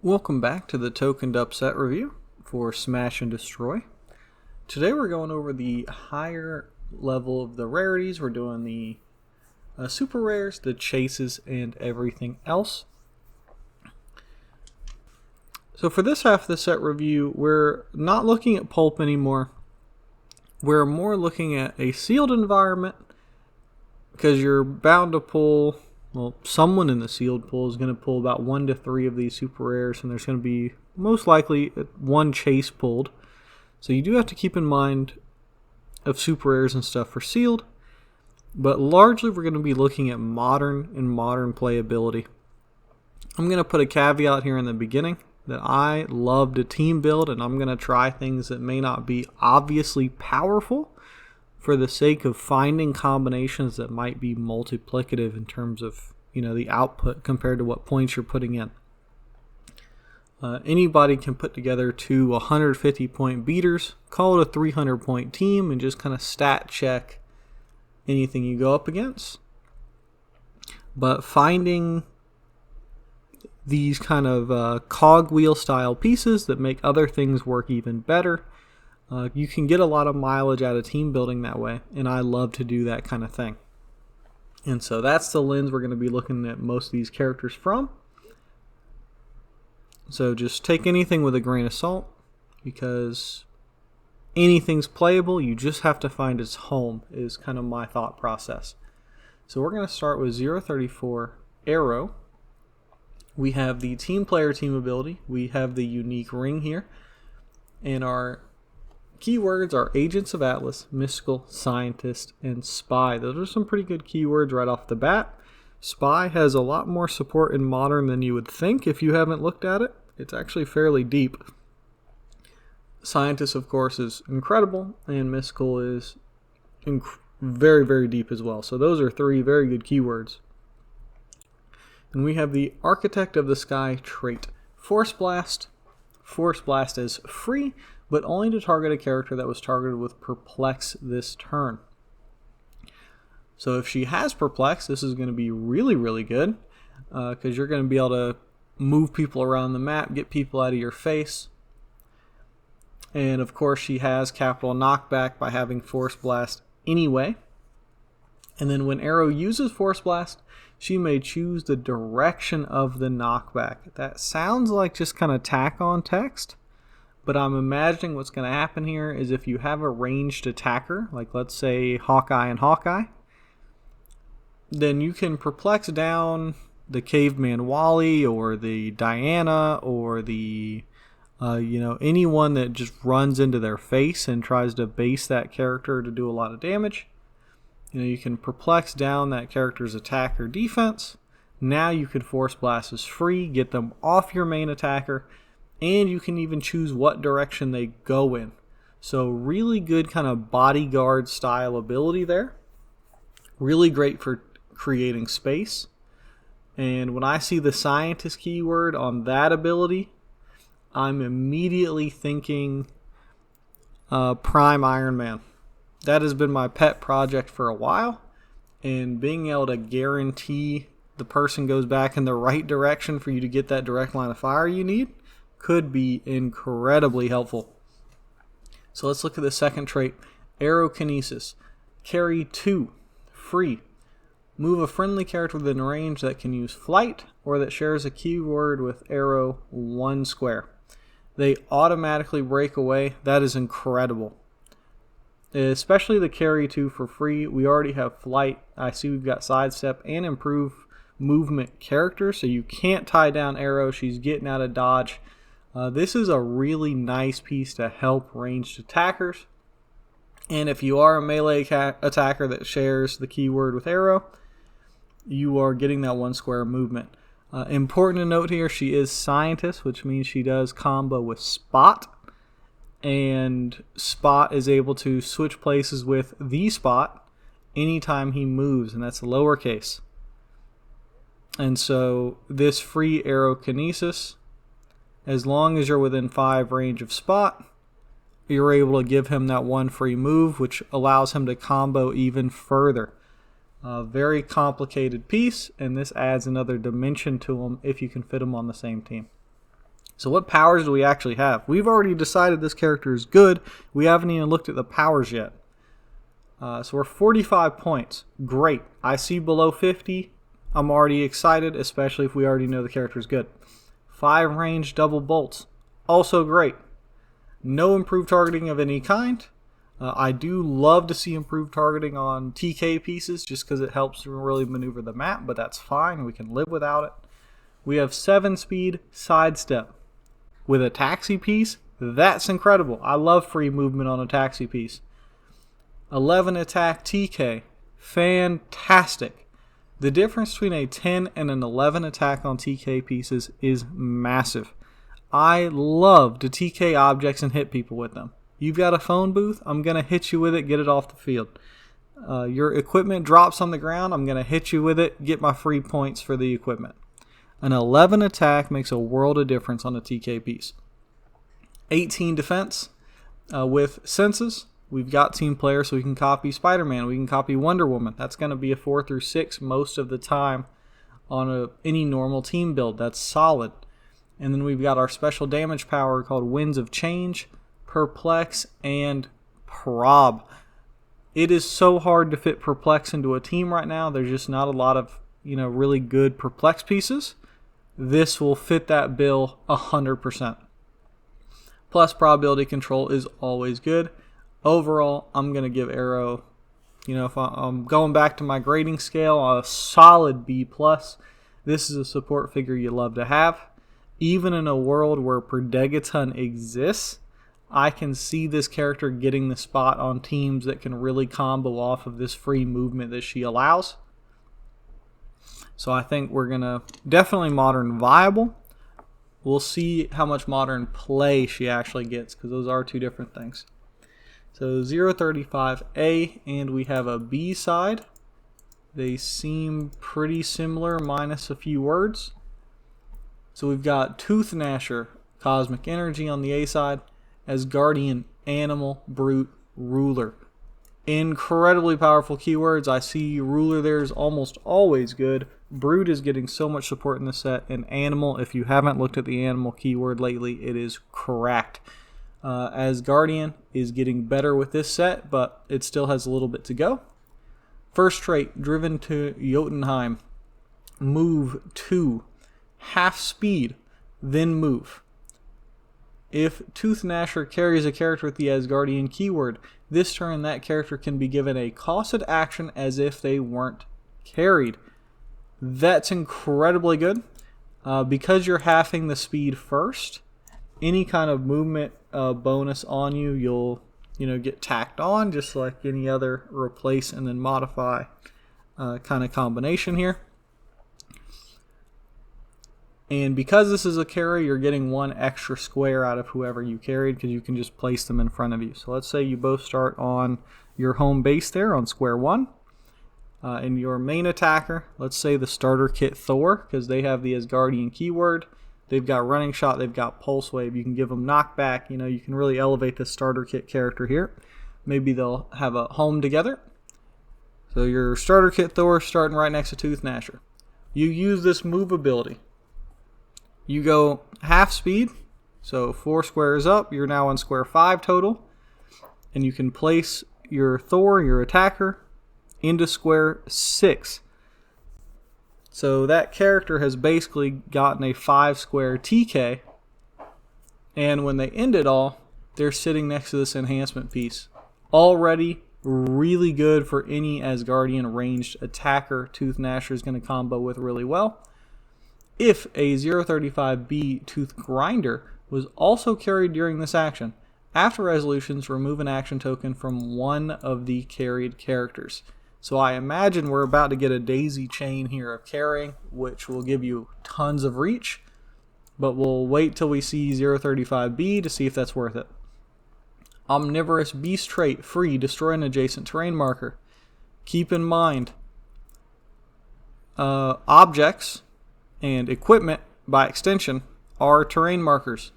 Welcome back to the tokened up set review for Smash and Destroy. Today we're going over the higher level of the rarities. We're doing the super rares, the chases, and everything else. So for this half of the set review, we're not looking at Pulp anymore. We're more looking at a sealed environment because you're bound to pull. Well, someone in the sealed pool is going to pull about 1 to 3 of these super rares, and there's going to be most likely one chase pulled. So you do have to keep in mind of super rares and stuff for sealed, but largely we're going to be looking at modern and modern playability. I'm going to put a caveat here in the beginning that I love to team build, and I'm going to try things that may not be obviously powerful for the sake of finding combinations that might be multiplicative in terms of, the output compared to what points you're putting in. Anybody can put together 2 150 point beaters, call it a 300 point team, and just kind of stat check anything you go up against. But finding these kind of cogwheel style pieces that make other things work even better, you can get a lot of mileage out of team building that way, and I love to do that kind of thing. And so that's the lens we're going to be looking at most of these characters from. So just take anything with a grain of salt, because anything's playable, you just have to find its home, is kind of my thought process. So we're going to start with 034 Arrow. We have the team player team ability, we have the unique ring here, and our keywords are Agents of Atlas, Mystical, Scientist, and Spy. Those are some pretty good keywords right off the bat. Spy has a lot more support in Modern than you would think if you haven't looked at it. It's actually fairly deep. Scientist, of course, is incredible, and Mystical is very, very deep as well. So those are 3 very good keywords. And we have the Architect of the Sky trait. Force Blast. Force Blast is free, but only to target a character that was targeted with Perplex this turn. So if she has Perplex, this is going to be really, really good, because you're going to be able to move people around the map, get people out of your face. And of course she has capital knockback by having Force Blast anyway. And then when Arrow uses Force Blast, she may choose the direction of the knockback. That sounds like just kind of tack on text, but I'm imagining what's going to happen here is if you have a ranged attacker, like let's say Hawkeye and Hawkeye, then you can perplex down the Caveman Wally or the Diana or the anyone that just runs into their face and tries to base that character to do a lot of damage. You can perplex down that character's attack or defense. Now you can Force Blast as free, get them off your main attacker, and you can even choose what direction they go in. So really good kind of bodyguard style ability there. Really great for creating space. And when I see the Scientist keyword on that ability, I'm immediately thinking Prime Iron Man. That has been my pet project for a while, and being able to guarantee the person goes back in the right direction for you to get that direct line of fire you need could be incredibly helpful. So let's look at the second trait, Aerokinesis. Carry 2, free. Move a friendly character within range that can use flight or that shares a keyword with Arrow 1 square. They automatically break away. That is incredible. Especially the carry 2 for free. We already have flight. I see we've got sidestep and improve movement character, so you can't tie down Arrow. She's getting out of dodge. This is a really nice piece to help ranged attackers. And if you are a melee attacker that shares the keyword with Arrow, you are getting that 1 square movement. Important to note here, she is Scientist, which means she does combo with Spot. And Spot is able to switch places with the Spot anytime he moves, and that's lowercase. And so this free Aerokinesis, as long as you're within 5 range of Spot, you're able to give him that 1 free move, which allows him to combo even further. A very complicated piece, and this adds another dimension to him if you can fit him on the same team. So what powers do we actually have? We've already decided this character is good. We haven't even looked at the powers yet. So we're 45 points. Great. I see below 50. I'm already excited, especially if we already know the character is good. 5 range double bolts. Also great. No improved targeting of any kind. I do love to see improved targeting on TK pieces just because it helps really maneuver the map, but that's fine. We can live without it. We have 7 speed sidestep. With a taxi piece, that's incredible. I love free movement on a taxi piece. 11 attack TK. Fantastic. The difference between a 10 and an 11 attack on TK pieces is massive. I love to TK objects and hit people with them. You've got a phone booth, I'm going to hit you with it, get it off the field. Your equipment drops on the ground, I'm going to hit you with it, get my free points for the equipment. An 11 attack makes a world of difference on a TK piece. 18 defense with senses. We've got team players, so we can copy Spider-Man, we can copy Wonder Woman. That's going to be a 4 through 6 most of the time on any normal team build. That's solid. And then we've got our special damage power called Winds of Change, Perplex, and Prob. It is so hard to fit Perplex into a team right now. There's just not a lot of really good Perplex pieces. This will fit that bill 100%. Plus probability control is always good. Overall, I'm going to give Arrow, if I'm going back to my grading scale, a solid B+. This is a support figure you love to have. Even in a world where Perdegaton exists, I can see this character getting the spot on teams that can really combo off of this free movement that she allows. So I think we're going to definitely modern viable. We'll see how much modern play she actually gets, because those are 2 different things. So 035A, and we have a B side. They seem pretty similar, minus a few words. So we've got Tooth Gnasher, Cosmic Energy on the A side, Asgardian, Animal, Brute, Ruler. Incredibly powerful keywords. I see Ruler there is almost always good. Brute is getting so much support in the set, and Animal, if you haven't looked at the Animal keyword lately, it is cracked. Asgardian is getting better with this set, but it still has a little bit to go. First trait, Driven to Jotunheim. Move 2. Half speed, then move. If Tooth Gnasher carries a character with the Asgardian keyword, this turn that character can be given a costed action as if they weren't carried. That's incredibly good. Because you're halving the speed first, any kind of movement bonus on you, you'll get tacked on, just like any other replace and then modify kind of combination here. And because this is a carry, you're getting 1 extra square out of whoever you carried, because you can just place them in front of you. So let's say you both start on your home base there on square 1. And your main attacker, let's say the starter kit Thor, because they have the Asgardian keyword. They've got running shot, they've got pulse wave. You can give them knockback. You can really elevate the starter kit character here. Maybe they'll have a home together. So your starter kit Thor starting right next to Tooth Gnasher. You use this move ability. You go half speed, so 4 squares up, you're now on square 5 total, and you can place your Thor, your attacker, into square 6. So that character has basically gotten a 5 square TK, and when they end it all, they're sitting next to this enhancement piece. Already really good for any Asgardian ranged attacker Tooth Gnasher is going to combo with really well. If a 035B Tooth Grinder was also carried during this action, after resolutions, remove an action token from one of the carried characters. So I imagine we're about to get a daisy chain here of carrying, which will give you tons of reach, but we'll wait till we see 035B to see if that's worth it. Omnivorous Beast Trait, free, destroy an adjacent terrain marker. Keep in mind, objects and equipment, by extension, are terrain markers.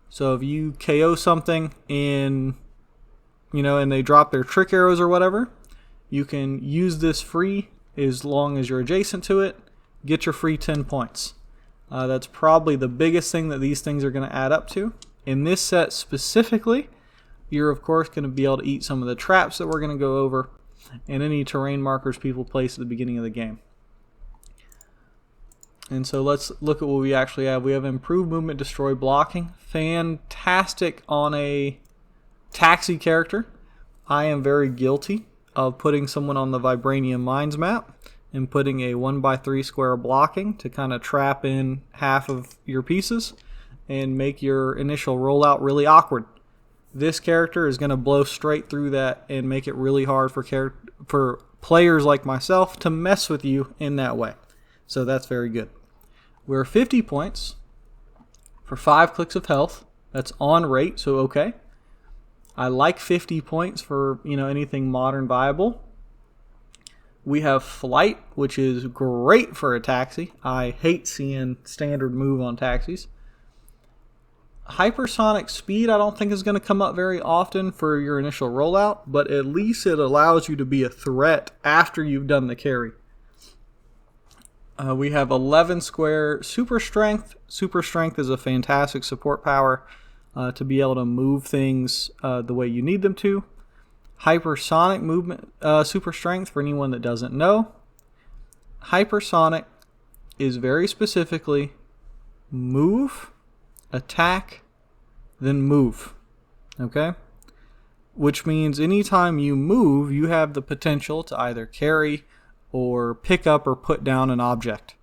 So if you KO something and they drop their trick arrows or whatever, you can use this free as long as you're adjacent to it, get your free 10 points. That's probably the biggest thing that these things are going to add up to. In this set specifically, you're of course going to be able to eat some of the traps that we're going to go over, and any terrain markers people place at the beginning of the game. And so let's look at what we actually have. We have improved movement, destroy blocking. Fantastic on a taxi character. I am very guilty of putting someone on the Vibranium Mines map and putting a 1x3 square blocking to kind of trap in half of your pieces and make your initial rollout really awkward. This character is going to blow straight through that and make it really hard for players like myself to mess with you in that way. So that's very good. We're 50 points for 5 clicks of health. That's on rate, so okay. I like 50 points for anything modern viable. We have flight, which is great for a taxi. I hate seeing standard move on taxis. Hypersonic speed I don't think is going to come up very often for your initial rollout, but at least it allows you to be a threat after you've done the carry. We have 11 square super strength. Super strength is a fantastic support power to be able to move things the way you need them to. Hypersonic movement, super strength for anyone that doesn't know. Hypersonic is very specifically move, attack, then move. Okay? Which means anytime you move, you have the potential to either carry or pick up or put down an object.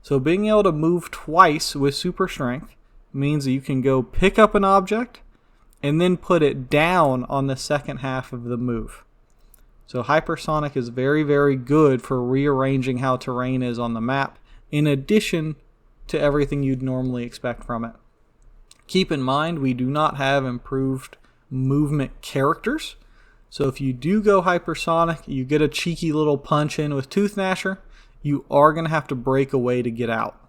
So being able to move twice with super strength means that you can go pick up an object and then put it down on the second half of the move. So hypersonic is very, very good for rearranging how terrain is on the map, in addition to everything you'd normally expect from it. Keep in mind, we do not have improved movement characters. So if you do go hypersonic, you get a cheeky little punch in with Tooth Gnasher, you are going to have to break away to get out.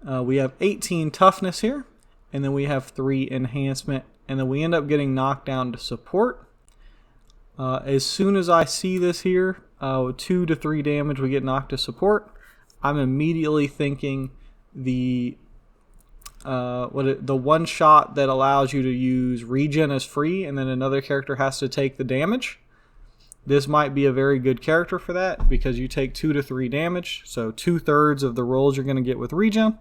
We have 18 toughness here, and then we have 3 enhancement, and then we end up getting knocked down to support. As soon as I see this here, 2 to 3 damage, we get knocked to support. I'm immediately thinking the one shot that allows you to use regen is free, and then another character has to take the damage. This might be a very good character for that because you take 2 to 3 damage, so 2/3 of the rolls you're going to get with regen,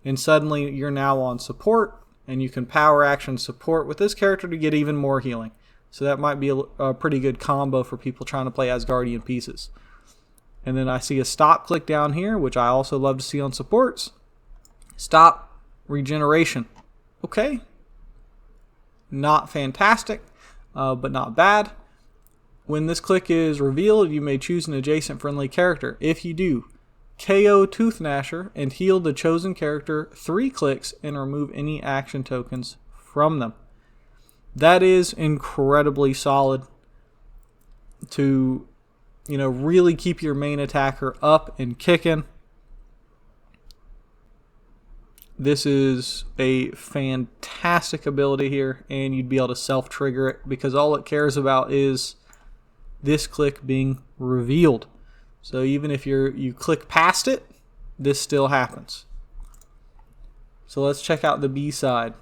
and suddenly you're now on support, and you can power action support with this character to get even more healing. So that might be a pretty good combo for people trying to play Asgardian pieces. And then I see a stop click down here, which I also love to see on supports. Stop regeneration. Okay. Not fantastic, but not bad. When this click is revealed, you may choose an adjacent friendly character. If you do, KO Tooth Gnasher and heal the chosen character 3 clicks and remove any action tokens from them. That is incredibly solid to, really keep your main attacker up and kicking. This is a fantastic ability here, and you'd be able to self-trigger it because all it cares about is this click being revealed. So even if you click past it, this still happens. So let's check out the B side.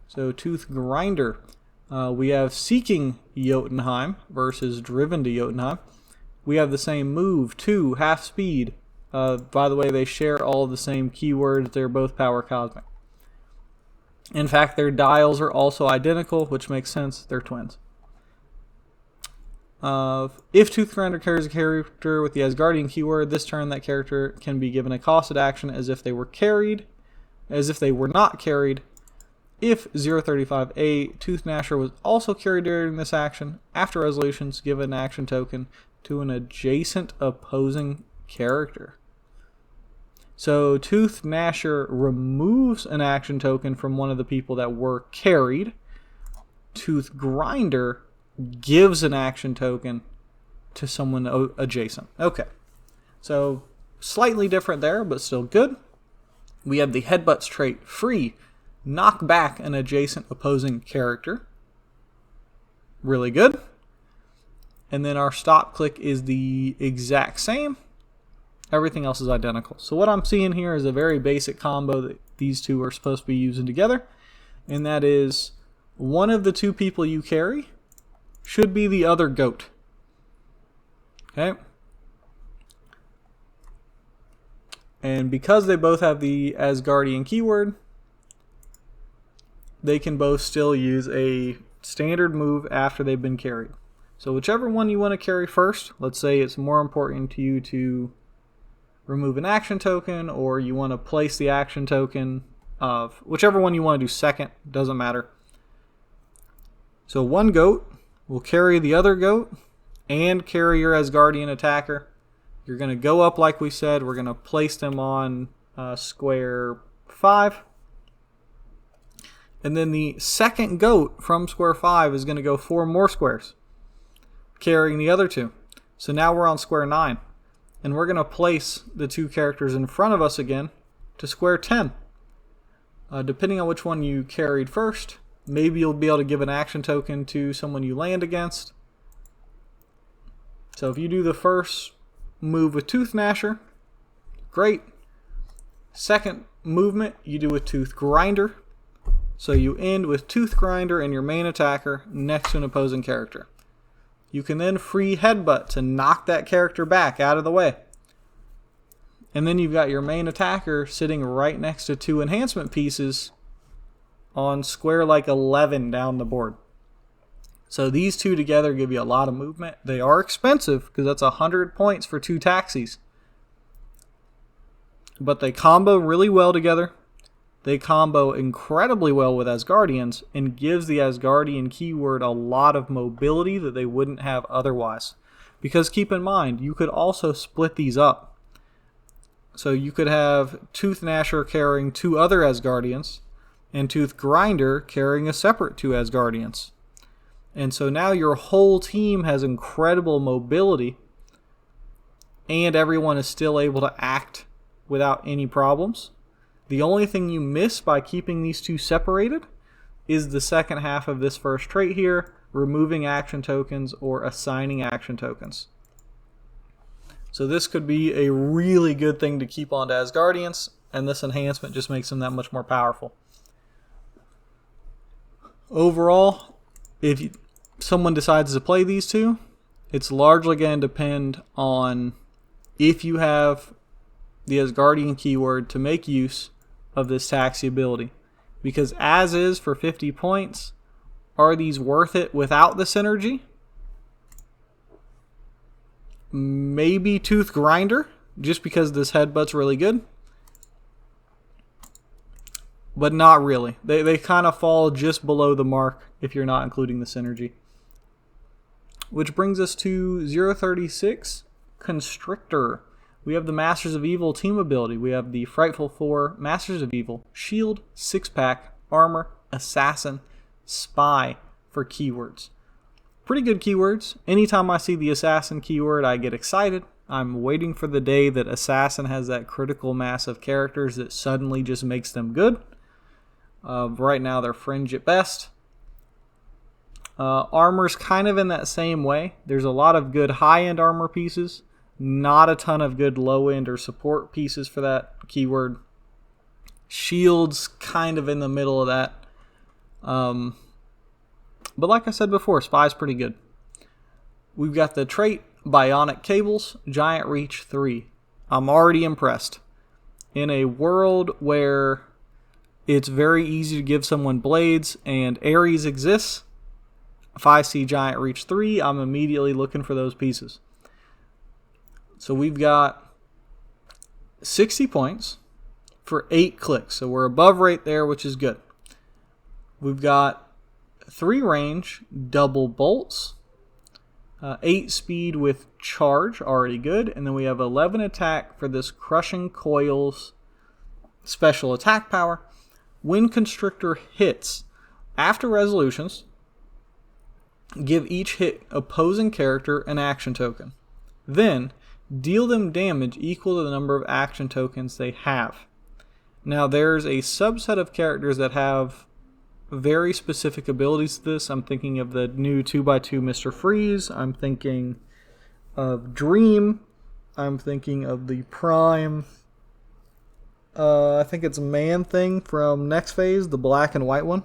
So Tooth Grinder. We have Seeking Jotunheim versus Driven to Jotunheim. We have the same move, 2, half speed. By the way, they share all of the same keywords. They're both power cosmic. In fact, their dials are also identical, which makes sense. They're twins. If Tooth Grinder carries a character with the Asgardian keyword, this turn that character can be given a costed action as if they were not carried. If 035A Tooth Gnasher was also carried during this action, after resolutions, give an action token to an adjacent opposing character. So Tooth Gnasher removes an action token from one of the people that were carried. Tooth Grinder gives an action token to someone adjacent. Okay, so slightly different there, but still good. We have the Headbutts trait, free, knock back an adjacent opposing character. Really good. And then our stop click is the exact same. Everything else is identical. So what I'm seeing here is a very basic combo that these two are supposed to be using together, and that is one of the two people you carry should be the other goat. Okay? And because they both have the Asgardian keyword, they can both still use a standard move after they've been carried. So whichever one you want to carry first, let's say it's more important to you to remove an action token, or you want to place the action token of whichever one you want to do second, doesn't matter. So one goat will carry the other goat and carry your Asgardian attacker. You're going to go up like we said. We're going to place them on square 5. And then the second goat from square 5 is going to go 4 more squares, carrying the other two. So now we're on square 9. And we're going to place the two characters in front of us again to square 10. Depending on which one you carried first, maybe you'll be able to give an action token to someone you land against. So if you do the first move with Tooth Gnasher, great. Second movement, you do a Tooth Grinder. So you end with Tooth Grinder and your main attacker next to an opposing character. You can then free Headbutt to knock that character back out of the way. And then you've got your main attacker sitting right next to 2 enhancement pieces on square like 11 down the board. So these two together give you a lot of movement. They are expensive because that's 100 points for 2 taxis. But they combo really well together. They combo incredibly well with Asgardians and gives the Asgardian keyword a lot of mobility that they wouldn't have otherwise. Because keep in mind, you could also split these up. So you could have Tooth Gnasher carrying 2 other Asgardians and Tooth Grinder carrying a separate 2 Asgardians. And so now your whole team has incredible mobility and everyone is still able to act without any problems. The only thing you miss by keeping these two separated is the second half of this first trait here, removing action tokens or assigning action tokens. So this could be a really good thing to keep onto Asgardians, and this enhancement just makes them that much more powerful. Overall, if someone decides to play these two, it's largely going to depend on if you have the Asgardian keyword to make use of this taxi ability. Because as is for 50 points, are these worth it without the synergy? Maybe Tooth Grinder, just because this headbutt's really good. But not really. They kind of fall just below the mark if you're not including the synergy. Which brings us to 036, Constrictor. We have the Masters of Evil team ability. We have the Frightful 4, Masters of Evil, Shield, 6-pack, Armor, Assassin, Spy for keywords. Pretty good keywords. Anytime I see the Assassin keyword, I get excited. I'm waiting for the day that Assassin has that critical mass of characters that suddenly just makes them good. Right now they're fringe at best. Armor's kind of in that same way. There's a lot of good high-end armor pieces. Not a ton of good low-end or support pieces for that keyword. Shield's kind of in the middle of that. But like I said before, Spy's pretty good. We've got the trait Bionic Cables, Giant Reach 3. I'm already impressed. In a world where it's very easy to give someone blades and Ares exists, if I see Giant Reach 3, I'm immediately looking for those pieces. So we've got 60 points for 8 clicks. So we're above right there, which is good. We've got 3 range, double bolts, 8 speed with charge, already good. And then we have 11 attack for this Crushing Coils special attack power. When Constrictor hits, after resolutions, give each hit opposing character an action token. Then, deal them damage equal to the number of action tokens they have. Now, there's a subset of characters that have very specific abilities to this. I'm thinking of the new 2x2 Mr. Freeze. I'm thinking of Dream. I'm thinking of the Prime, I think it's Man Thing from Next Phase, the black and white one,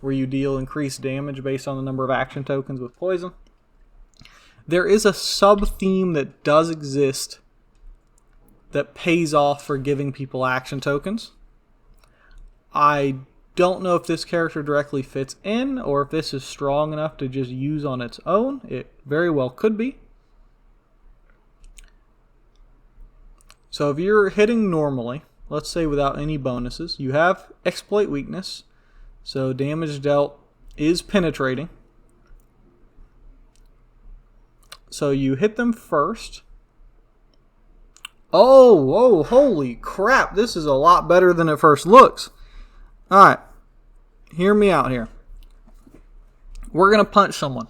where you deal increased damage based on the number of action tokens with poison. There is a sub-theme that does exist that pays off for giving people action tokens. I don't know if this character directly fits in, or if this is strong enough to just use on its own. It very well could be. So if you're hitting normally, let's say without any bonuses, you have exploit weakness, so damage dealt is penetrating. So you hit them first. Oh, holy crap, this is a lot better than it first looks. Alright, hear me out here. We're going to punch someone.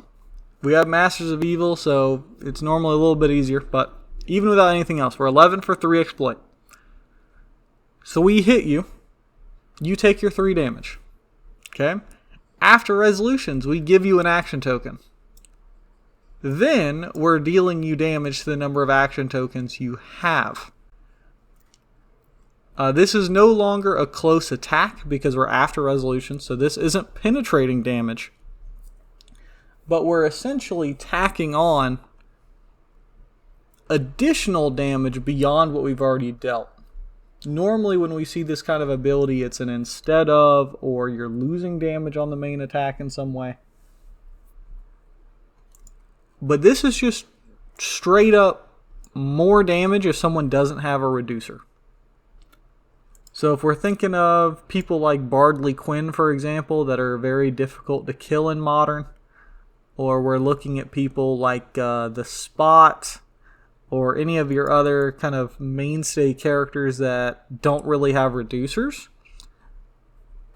We have Masters of Evil, so it's normally a little bit easier, but even without anything else, we're 11 for 3 exploit. So we hit you. You take your 3 damage. Okay? After resolutions, we give you an action token. Then we're dealing you damage to the number of action tokens you have. This is no longer a close attack because we're after resolution, so this isn't penetrating damage. But we're essentially tacking on additional damage beyond what we've already dealt. Normally when we see this kind of ability, it's an instead of, or you're losing damage on the main attack in some way. But this is just straight up more damage if someone doesn't have a reducer. So if we're thinking of people like Bardley Quinn, for example, that are very difficult to kill in Modern, or we're looking at people like the Spot, or any of your other kind of mainstay characters that don't really have reducers,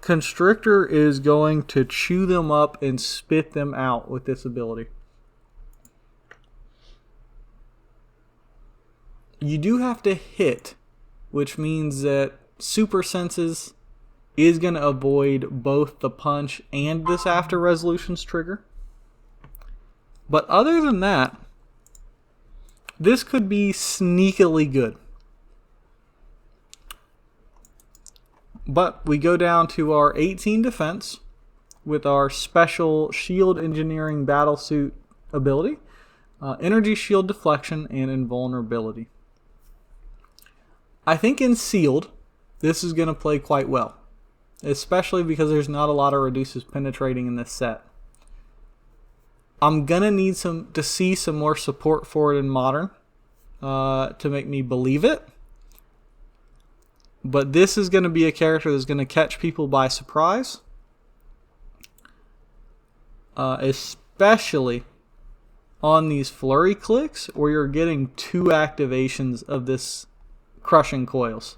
Constrictor is going to chew them up and spit them out with this ability. You do have to hit, which means that Super Senses is going to avoid both the punch and this after resolutions trigger. But other than that, this could be sneakily good. But we go down to our 18 defense with our special shield engineering battlesuit ability, energy shield deflection, and invulnerability. I think in sealed, this is going to play quite well, especially because there's not a lot of reduces penetrating in this set. I'm going to need to see some more support for it in Modern to make me believe it. But this is going to be a character that's going to catch people by surprise. Especially on these flurry clicks where you're getting 2 activations of this crushing coils.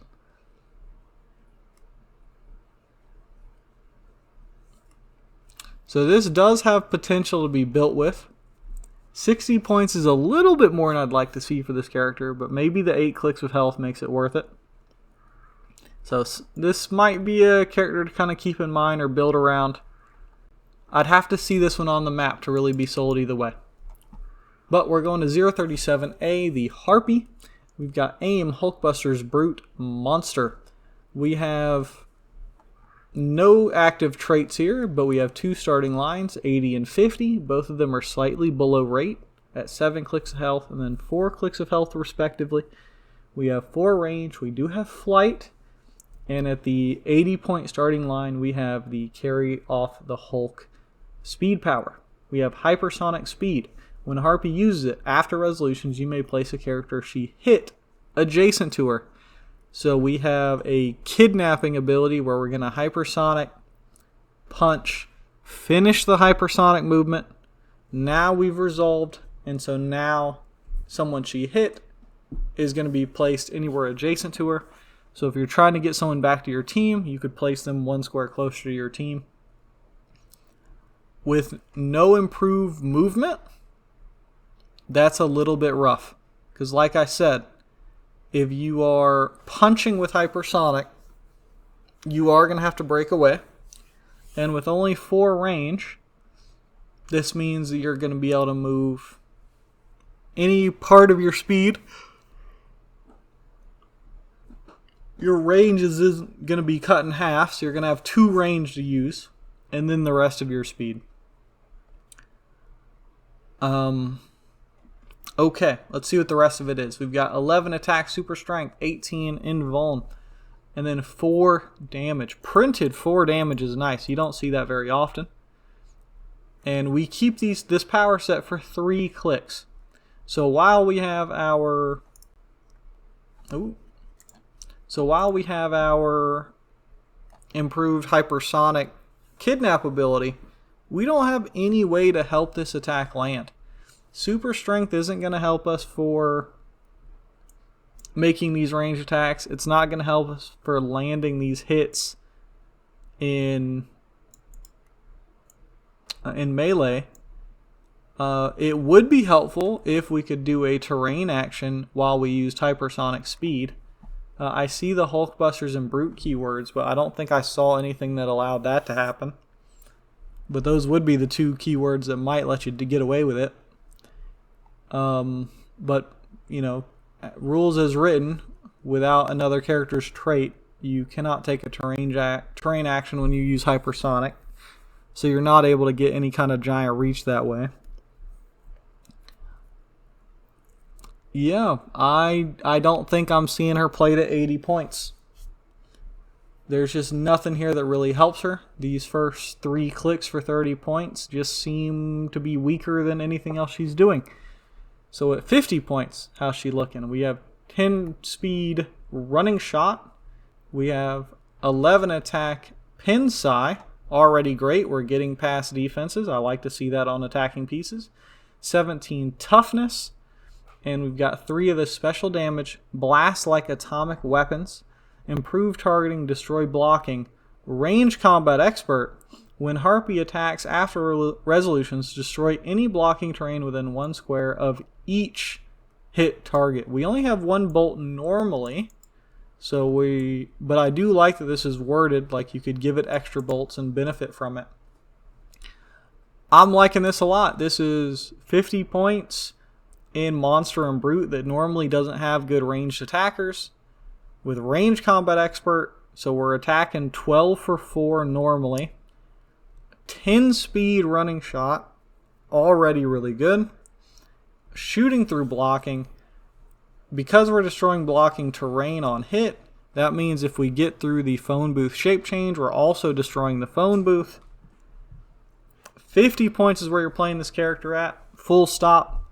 So this does have potential to be built with. 60 points is a little bit more than I'd like to see for this character, but maybe the 8 clicks with health makes it worth it. So this might be a character to kind of keep in mind or build around. I'd have to see this one on the map to really be sold either way. But we're going to 037A, the Harpy. We've got AIM, Hulkbuster's Brute, Monster. We have no active traits here, but we have 2 starting lines, 80 and 50. Both of them are slightly below rate at 7 clicks of health and then 4 clicks of health respectively. We have 4 range. We do have flight. And at the 80-point starting line, we have the carry off the Hulk speed power. We have hypersonic speed. When Harpy uses it, after resolutions, you may place a character she hit adjacent to her. So we have a kidnapping ability where we're going to hypersonic punch, finish the hypersonic movement. Now we've resolved, and so now someone she hit is going to be placed anywhere adjacent to her. So if you're trying to get someone back to your team, you could place them 1 square closer to your team. With no improved movement, that's a little bit rough. Because like I said, if you are punching with hypersonic, you are going to have to break away. And with only 4 range, this means that you're going to be able to move any part of your speed your range isn't going to be cut in half, so you're going to have 2 range to use, and then the rest of your speed. Okay, let's see what the rest of it is. We've got 11 attack, super strength, 18 invuln, and then 4 damage. Printed 4 damage is nice. You don't see that very often. And we keep this power set for 3 clicks. So while we have our improved hypersonic kidnap ability, we don't have any way to help this attack land. Super strength isn't going to help us for making these range attacks. It's not going to help us for landing these hits in melee. It would be helpful if we could do a terrain action while we used hypersonic speed. I see the Hulkbusters and Brute keywords, but I don't think I saw anything that allowed that to happen. But those would be the 2 keywords that might let you get away with it. But, you know, rules as written, without another character's trait, you cannot take a terrain action when you use hypersonic. So you're not able to get any kind of giant reach that way. Yeah, I don't think I'm seeing her played at 80 points. There's just nothing here that really helps her. These first 3 clicks for 30 points just seem to be weaker than anything else she's doing. So at 50 points, how's she looking? We have 10 speed running shot. We have 11 attack pin psi. Already great. We're getting past defenses. I like to see that on attacking pieces. 17 toughness. And we've got 3 of the special damage. Blast like atomic weapons. Improved targeting, destroy blocking. Range combat expert. When Harpy attacks after resolutions, destroy any blocking terrain within 1 square of each hit target. We only have 1 bolt normally, but I do like that this is worded like you could give it extra bolts and benefit from it. I'm liking this a lot. This is 50 points in Monster and Brute that normally doesn't have good ranged attackers. With range combat expert, so we're attacking 12 for 4 normally. 10 speed running shot, already really good. Shooting through blocking, because we're destroying blocking terrain on hit, that means if we get through the phone booth shape change, we're also destroying the phone booth. 50 points is where you're playing this character at, full stop.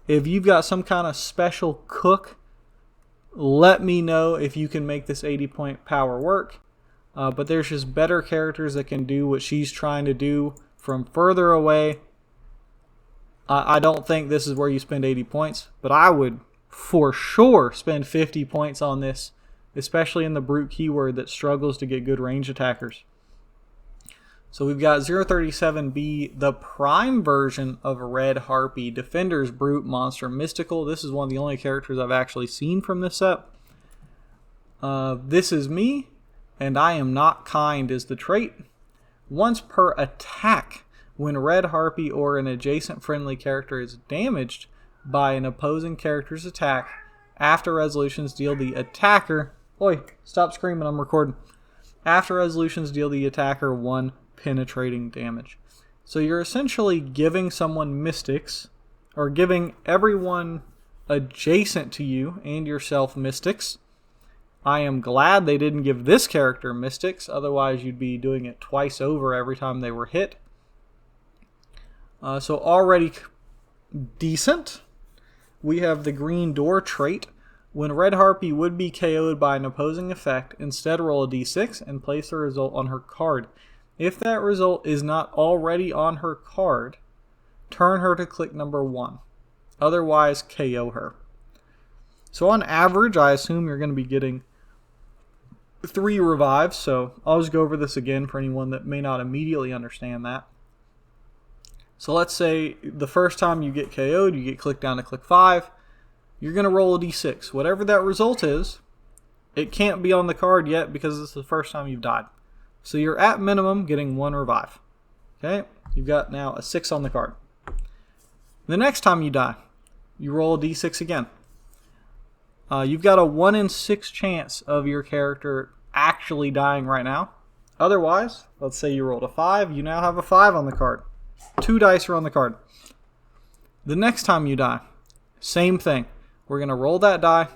If you've got some kind of special cook, let me know if you can make this 80 point power work. But there's just better characters that can do what she's trying to do from further away. I don't think this is where you spend 80 points, but I would for sure spend 50 points on this, especially in the Brute keyword that struggles to get good range attackers. So we've got 037B, the prime version of Red Harpy, Defenders, Brute, Monster, Mystical. This is one of the only characters I've actually seen from this set. This is me, and I am not kind is the trait. Once per attack, when Red Harpy or an adjacent friendly character is damaged by an opposing character's attack, after resolutions deal the attacker... Oi, stop screaming, I'm recording. After resolutions deal the attacker 1 penetrating damage. So you're essentially giving someone mystics, or giving everyone adjacent to you and yourself mystics. I am glad they didn't give this character mystics, otherwise you'd be doing it twice over every time they were hit. So already decent. We have the Green Door trait. When Red Harpy would be KO'd by an opposing effect, instead roll a d6 and place the result on her card. If that result is not already on her card, turn her to click number 1. Otherwise, KO her. So on average, I assume you're going to be getting 3 revives, so I'll just go over this again for anyone that may not immediately understand that. So let's say the first time you get KO'd, you get clicked down to click 5. You're going to roll a d6. Whatever that result is, it can't be on the card yet because it's the first time you've died. So you're at minimum getting 1 revive. Okay? You've got now a 6 on the card. The next time you die, you roll a d6 again. You've got a 1 in 6 chance of your character actually dying right now. Otherwise, let's say you rolled a 5, you now have a 5 on the card. 2 dice are on the card. The next time you die, same thing. We're going to roll that die,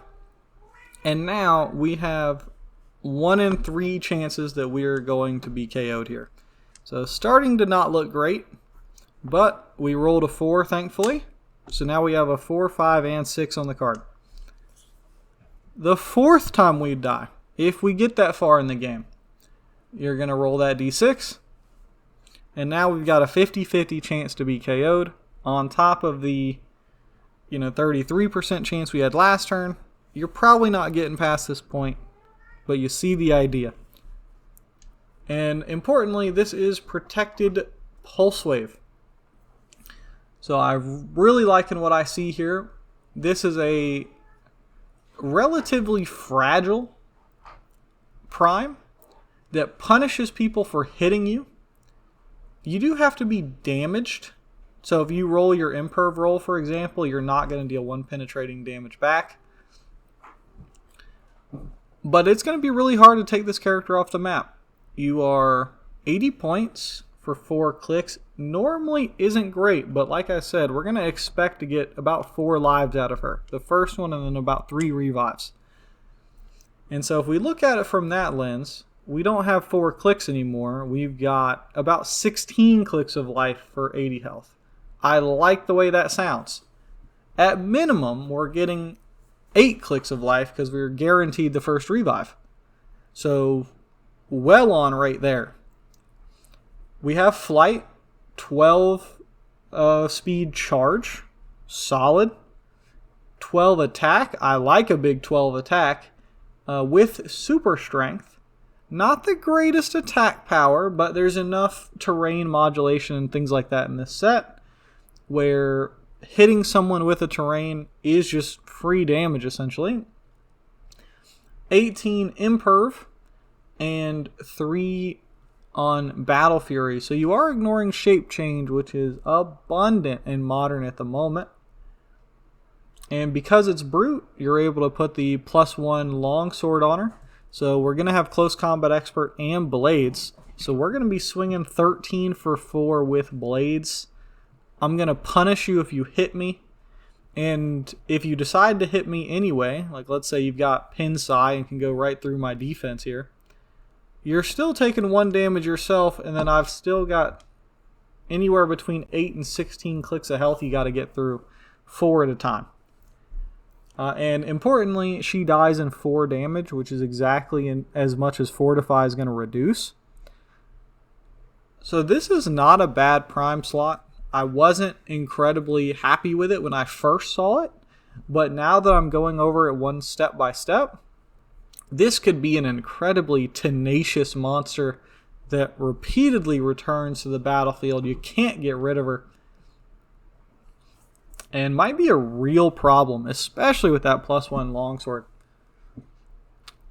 and now we have 1 in 3 chances that we're going to be KO'd here. So starting to not look great, but we rolled a 4, thankfully. So now we have a 4, 5, and 6 on the card. The 4th time we die, if we get that far in the game, you're going to roll that d6. And now we've got a 50-50 chance to be KO'd on top of the 33% chance we had last turn. You're probably not getting past this point, but you see the idea. And importantly, this is protected pulse wave. So I'm really liking what I see here. This is a relatively fragile prime that punishes people for hitting you. You do have to be damaged. So if you roll your imperv roll, for example, you're not going to deal 1 penetrating damage back. But it's going to be really hard to take this character off the map. You are 80 points for 4 clicks. Normally isn't great, but like I said, we're going to expect to get about 4 lives out of her. The first one and then about 3 revives. And so if we look at it from that lens, we don't have 4 clicks anymore. We've got about 16 clicks of life for 80 health. I like the way that sounds. At minimum, we're getting 8 clicks of life because we're guaranteed the first revive. So, well on right there. We have flight, 12 speed charge, solid. 12 attack, I like a big 12 attack. With super strength, not the greatest attack power, but there's enough terrain modulation and things like that in this set where hitting someone with a terrain is just free damage essentially. 18 imperv and 3 on Battle Fury. So you are ignoring shape change, which is abundant in modern at the moment. And because it's brute, you're able to put the +1 longsword on her. So we're going to have close combat expert and blades. So we're going to be swinging 13 for 4 with blades. I'm going to punish you if you hit me. And if you decide to hit me anyway, like let's say you've got pin psi and can go right through my defense here, you're still taking 1 damage yourself, and then I've still got anywhere between 8 and 16 clicks of health you got to get through 4 at a time. And importantly, she dies in 4 damage, which is exactly as much as Fortify is going to reduce. So this is not a bad prime slot. I wasn't incredibly happy with it when I first saw it, but now that I'm going over it one step by step, this could be an incredibly tenacious monster that repeatedly returns to the battlefield. You can't get rid of her. And might be a real problem, especially with that +1 longsword.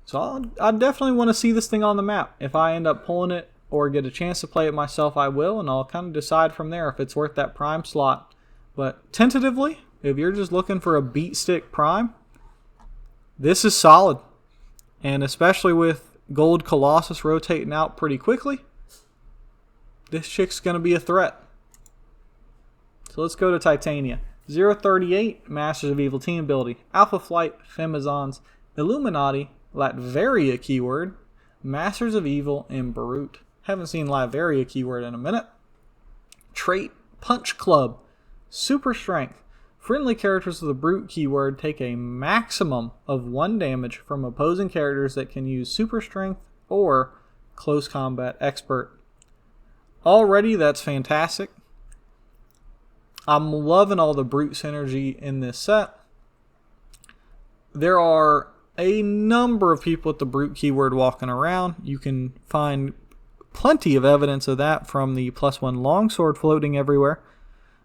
So I definitely want to see this thing on the map. If I end up pulling it or get a chance to play it myself, I will, and I'll kind of decide from there if it's worth that prime slot. But tentatively, if you're just looking for a beat stick prime, this is solid. And especially with Gold Colossus rotating out pretty quickly, this chick's going to be a threat. So let's go to Titania. 038, Masters of Evil team ability. Alpha Flight, Femizons, Illuminati, Latveria keyword, Masters of Evil, and Brute. Haven't seen Latveria keyword in a minute. Trait, Punch Club, Super Strength. Friendly characters with the Brute keyword take a maximum of 1 damage from opposing characters that can use Super Strength or Close Combat Expert. Already, that's fantastic. I'm loving all the Brute synergy in this set. There are a number of people with the Brute keyword walking around. You can find plenty of evidence of that from the +1 longsword floating everywhere.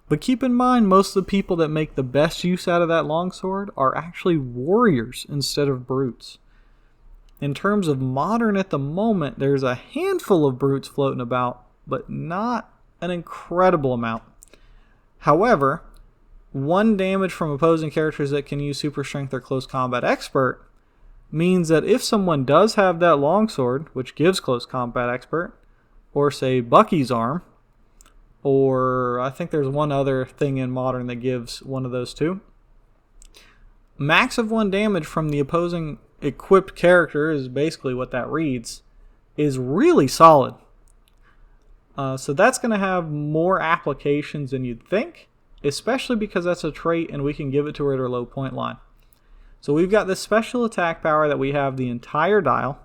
But keep in mind, most of the people that make the best use out of that longsword are actually warriors instead of brutes. In terms of modern at the moment, there's a handful of brutes floating about, but not an incredible amount. However, 1 damage from opposing characters that can use super strength or close combat expert means that if someone does have that longsword, which gives close combat expert, or say Bucky's arm, or I think there's one other thing in Modern that gives one of those two, max of 1 damage from the opposing equipped character is basically what that reads, is really solid. So that's going to have more applications than you'd think, especially because that's a trait and we can give it to her at her low point line. So we've got this special attack power that we have the entire dial.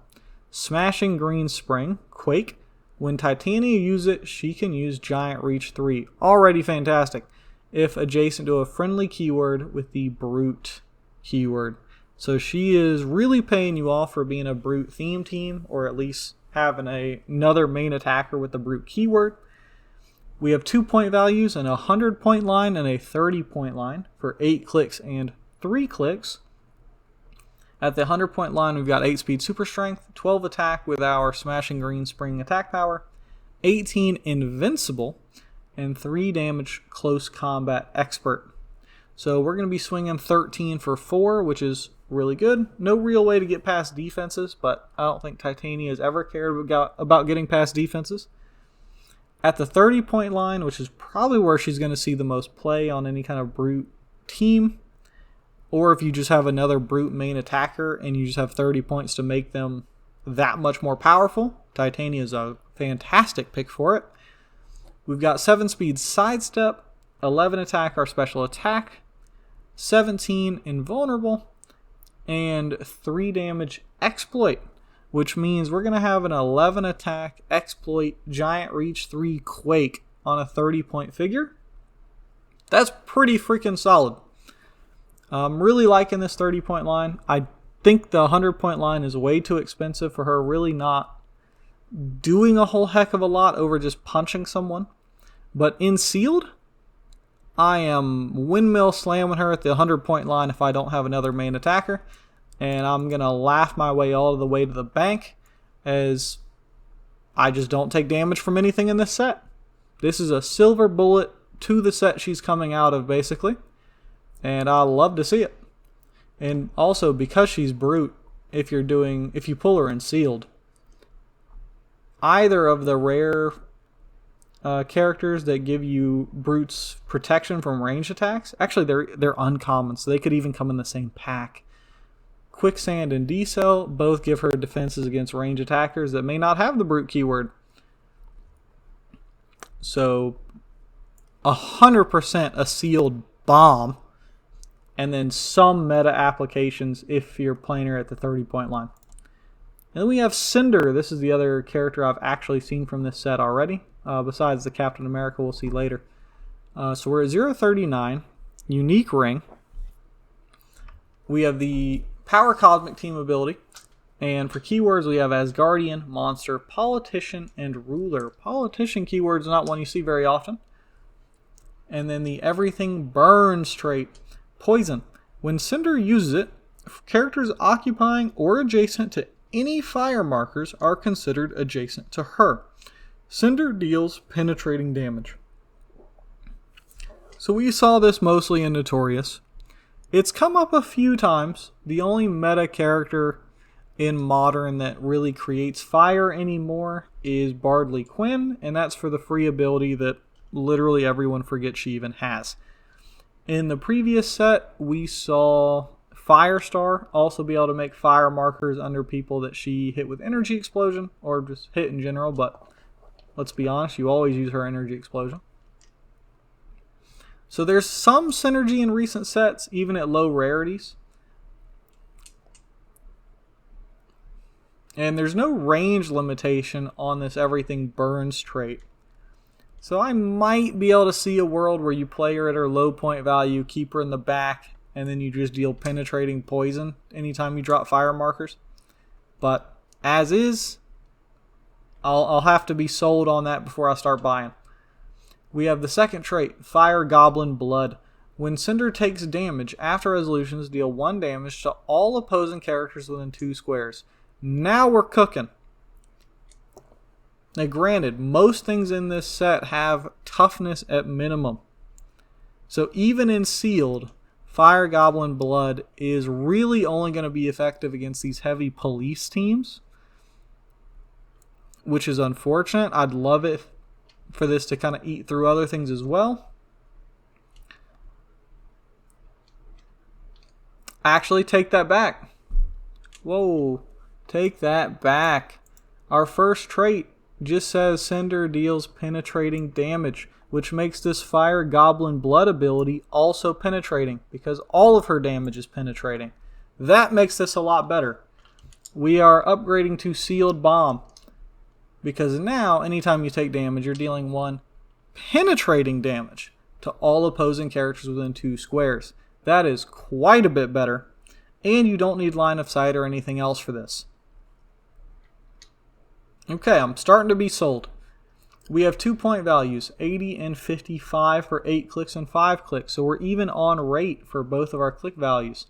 Smashing Green Spring, Quake. When Titania uses it, she can use Giant Reach 3. Already fantastic. If adjacent to a friendly keyword with the Brute keyword. So she is really paying you off for being a Brute theme team, or at least having another main attacker with the Brute keyword. We have 2 point values, and a 100 point line and a 30 point line for 8 clicks and 3 clicks. At the 100 point line, we've got 8 speed super strength, 12 attack with our Smashing Green Spring attack power, 18 invincible, and 3 damage close combat expert. So we're going to be swinging 13 for 4, which is really good. No real way to get past defenses, but I don't think Titania has ever cared about getting past defenses. At the 30 point line, which is probably where she's going to see the most play on any kind of Brute team, or if you just have another Brute main attacker and you just have 30 points to make them that much more powerful, Titania is a fantastic pick for it. We've got 7 speed sidestep, 11 attack our special attack, 17 invulnerable, and 3 damage exploit, which means we're going to have an 11 attack exploit Giant Reach 3 Quake on a 30 point figure. That's pretty freaking solid. I'm really liking this 30 point line. I think the 100 point line is way too expensive for her really not doing a whole heck of a lot over just punching someone. But in sealed, I am windmill slamming her at the 100 point line if I don't have another main attacker. And I'm going to laugh my way all the way to the bank, as I just don't take damage from anything in this set. This is a silver bullet to the set she's coming out of, basically. And I love to see it. And also, because she's Brute, if you pull her in sealed, either of the rare characters that give you Brute's protection from range attacks, actually they're uncommon, so they could even come in the same pack. Quicksand and D-Cell both give her defenses against range attackers that may not have the Brute keyword. So 100% a sealed bomb. And then some meta applications if you're playing her at the 30 point line. And then we have Cinder. This is the other character I've actually seen from this set already, besides the Captain America we'll see later. So we're at 039, unique ring. We have the Power Cosmic Team ability. And for keywords, we have Asgardian, Monster, Politician, and Ruler. Politician keyword is not one you see very often. And then the Everything Burns trait. Poison. When Cinder uses it, characters occupying or adjacent to any fire markers are considered adjacent to her. Cinder deals penetrating damage. So we saw this mostly in Notorious. It's come up a few times. The only meta character in Modern that really creates fire anymore is Bardley Quinn, and that's for the free ability that literally everyone forgets she even has. In the previous set, we saw Firestar also be able to make fire markers under people that she hit with Energy Explosion, or just hit in general, but let's be honest, you always use her Energy Explosion. So there's some synergy in recent sets, even at low rarities. And there's no range limitation on this Everything Burns trait. So I might be able to see a world where you play her at her low point value, keep her in the back, and then you just deal penetrating poison anytime you drop fire markers. But as is, I'll have to be sold on that before I start buying. We have the second trait, Fire Goblin Blood. When Cinder takes damage, after resolutions deal 1 damage to all opposing characters within 2 squares. Now we're cooking. Now granted, most things in this set have toughness at minimum. So even in sealed, Fire Goblin Blood is really only going to be effective against these heavy police teams, which is unfortunate. I'd love it for this to kind of eat through other things as well. Actually, take that back. Whoa, take that back. Our first trait just says Cinder deals penetrating damage, which makes this Fire Goblin Blood ability also penetrating, because all of her damage is penetrating. That makes this a lot better. We are upgrading to Sealed Bomb, because now anytime you take damage, you're dealing 1 penetrating damage to all opposing characters within 2 squares. That is quite a bit better, and you don't need line of sight or anything else for this. Okay, I'm starting to be sold. We have 2-point values, 80 and 55 for 8 clicks and 5 clicks, so we're even on rate for both of our click values.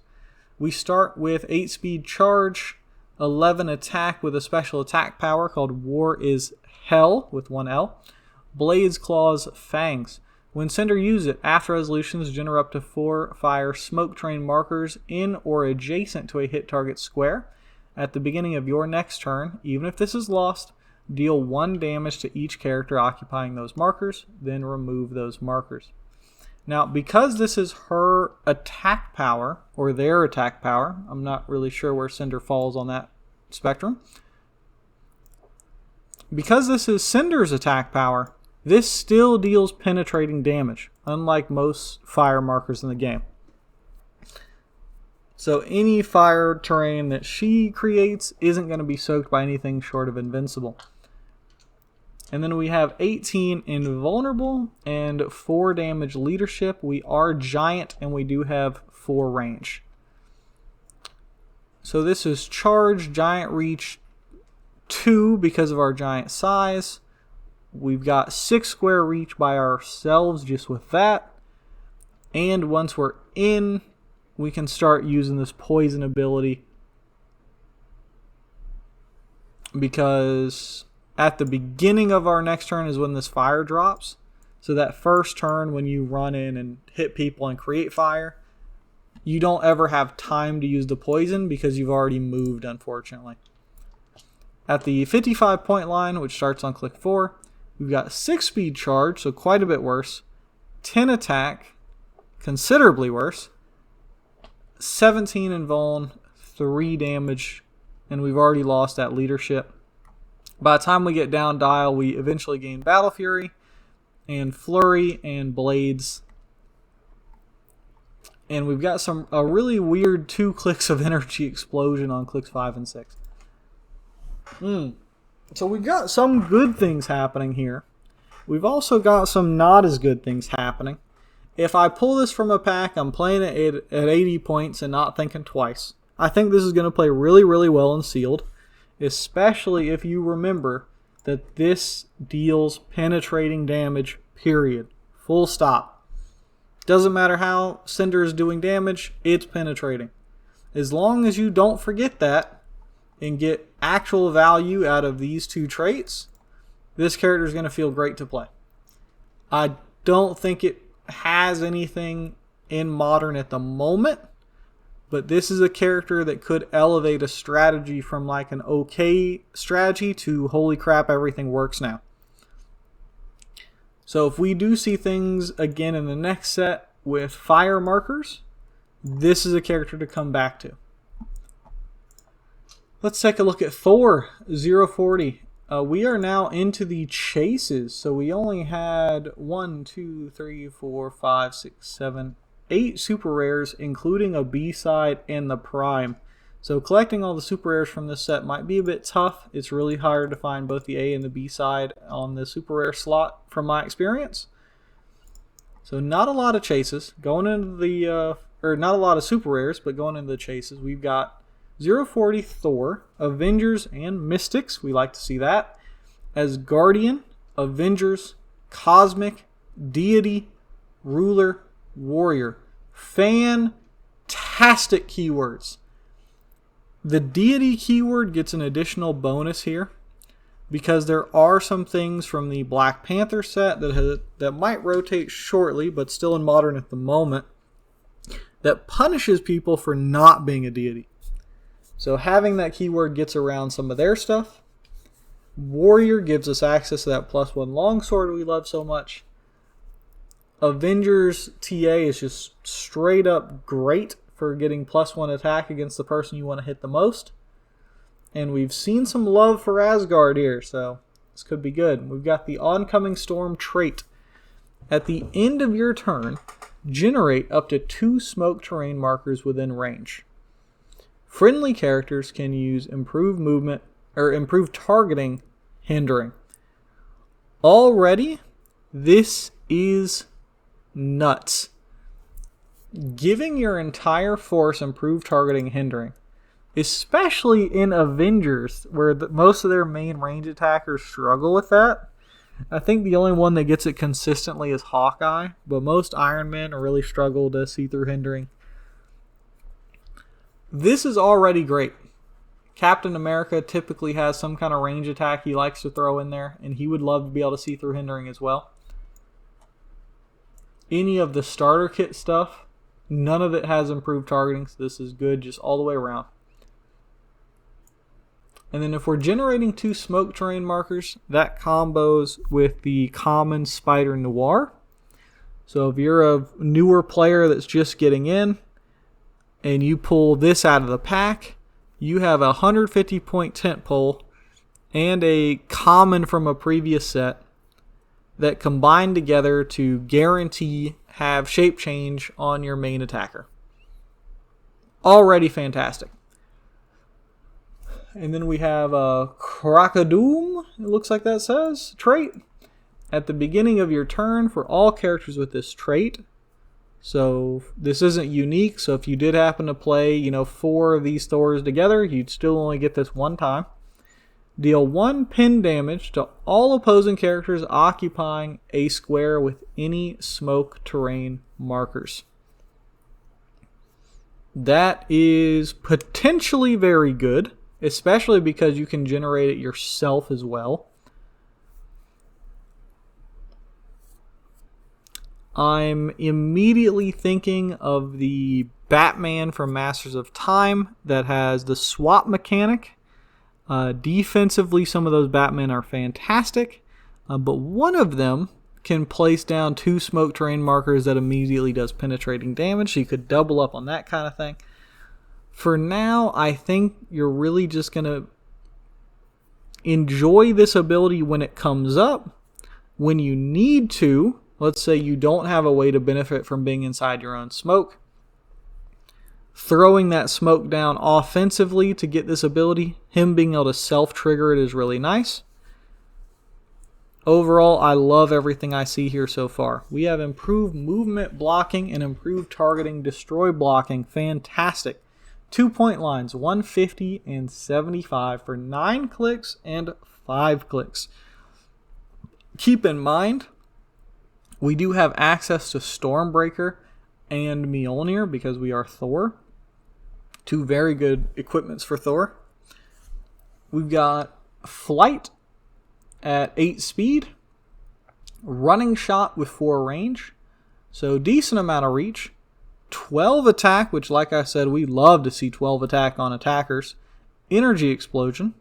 We start with 8 speed charge, 11 attack with a special attack power called War is Hell with 1 L, Blades, Claws, Fangs. When Cinder uses it, after resolutions, generate up to 4 fire smoke train markers in or adjacent to a hit target square. At the beginning of your next turn, even if this is lost, deal 1 damage to each character occupying those markers, then remove those markers. Now, because this is her attack power, or their attack power, I'm not really sure where Cinder falls on that spectrum. Because this is Cinder's attack power, this still deals penetrating damage, unlike most fire markers in the game. So any fire terrain that she creates isn't going to be soaked by anything short of invincible. And then we have 18 invulnerable and 4 damage leadership. We are giant and we do have 4 range. So this is charge, giant reach 2 because of our giant size. We've got 6 square reach by ourselves just with that. And once we're in, we can start using this poison ability, because at the beginning of our next turn is when this fire drops. So that first turn when you run in and hit people and create fire, you don't ever have time to use the poison because you've already moved, unfortunately. At the 55 point line, which starts on click 4, we've got 6 speed charge, so quite a bit worse, 10 attack, considerably worse, 17 invuln, 3 damage, and we've already lost that leadership. By the time we get down dial, we eventually gain Battle Fury and Flurry and Blades. And we've got a really weird 2 clicks of energy explosion on clicks 5 and 6. So we've got some good things happening here. We've also got some not as good things happening. If I pull this from a pack, I'm playing it at 80 points and not thinking twice. I think this is going to play really, really well in sealed, especially if you remember that this deals penetrating damage, period. Full stop. Doesn't matter how Cinder is doing damage, it's penetrating. As long as you don't forget that and get actual value out of these 2 traits, this character is going to feel great to play. I don't think it has anything in modern at the moment, but this is a character that could elevate a strategy from like an okay strategy to holy crap, everything works now. So if we do see things again in the next set with fire markers, this is a character to come back to. Let's take a look at Thor 040. We are now into the chases, so we only had 1, 2, 3, 4, 5, 6, 7, 8 super rares, including a B-side and the prime. So collecting all the super rares from this set might be a bit tough. It's really hard to find both the A and the B side on the super rare slot from my experience. So not a lot of chases going into the not a lot of super rares, but going into the chases, we've got 040 Thor, Avengers, and Mystics. We like to see that. As Guardian, Avengers, Cosmic, Deity, Ruler, Warrior. Fantastic keywords. The Deity keyword gets an additional bonus here. because there are some things from the Black Panther set that might rotate shortly, but still in Modern at the moment, that punishes people for not being a deity. So having that keyword gets around some of their stuff. Warrior gives us access to that +1 longsword we love so much. Avengers TA is just straight up great for getting +1 attack against the person you want to hit the most. And we've seen some love for Asgard here, so this could be good. We've got the Oncoming Storm trait. At the end of your turn, generate up to 2 smoke terrain markers within range. Friendly characters can use improved movement or improved targeting hindering. Already, this is nuts. Giving your entire force improved targeting hindering, especially in Avengers, where most of their main range attackers struggle with that. I think the only one that gets it consistently is Hawkeye, but most Iron Men really struggle to see through hindering. This is already great. Captain America typically has some kind of range attack he likes to throw in there, and he would love to be able to see through hindering as well. Any of the starter kit stuff, none of it has improved targeting, so this is good just all the way around. And then if we're generating 2 smoke terrain markers, that combos with the common Spider Noir. So if you're a newer player that's just getting in, and you pull this out of the pack, you have a 150 point tent pole and a common from a previous set that combine together to guarantee have shape change on your main attacker. Already fantastic. And then we have a Crocodoom, it looks like that says, trait. At the beginning of your turn for all characters with this trait. So this isn't unique, so if you did happen to play, 4 of these Thors together, you'd still only get this one time. Deal 1 pin damage to all opposing characters occupying a square with any smoke terrain markers. That is potentially very good, especially because you can generate it yourself as well. I'm immediately thinking of the Batman from Masters of Time that has the swap mechanic. Defensively, some of those Batmen are fantastic, but one of them can place down 2 smoke terrain markers that immediately does penetrating damage, so you could double up on that kind of thing. For now, I think you're really just going to enjoy this ability when it comes up. When you need to, let's say you don't have a way to benefit from being inside your own smoke, throwing that smoke down offensively to get this ability, him being able to self-trigger it is really nice. Overall, I love everything I see here so far. We have improved movement blocking and improved targeting destroy blocking. Fantastic. 2-point lines, 150 and 75 for 9 clicks and 5 clicks. Keep in mind, we do have access to Stormbreaker and Mjolnir because we are Thor. 2 very good equipments for Thor. We've got Flight at 8 speed. Running Shot with 4 range. So decent amount of reach. 12 attack, which like I said, we love to see 12 attack on attackers. Energy Explosion.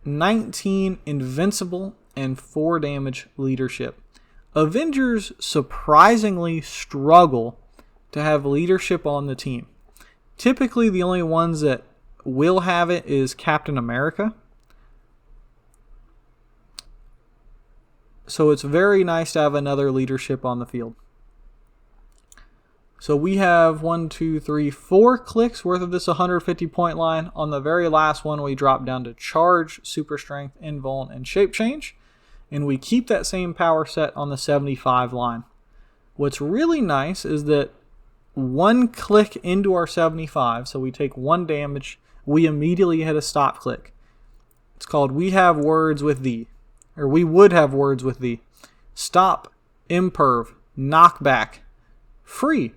19 invincible and 4 damage leadership. Avengers surprisingly struggle to have leadership on the team. Typically, the only ones that will have it is Captain America. So it's very nice to have another leadership on the field. So we have 4 clicks worth of this 150 point line. On the very last one, we drop down to Charge, Super Strength, Invuln, and Shape Change. And we keep that same power set on the 75 line. What's really nice is that 1 click into our 75, so we take 1 damage, we immediately hit a stop click. It's called We Have Words with Thee, or We Would Have Words with Thee. Stop, imperv, knockback, free.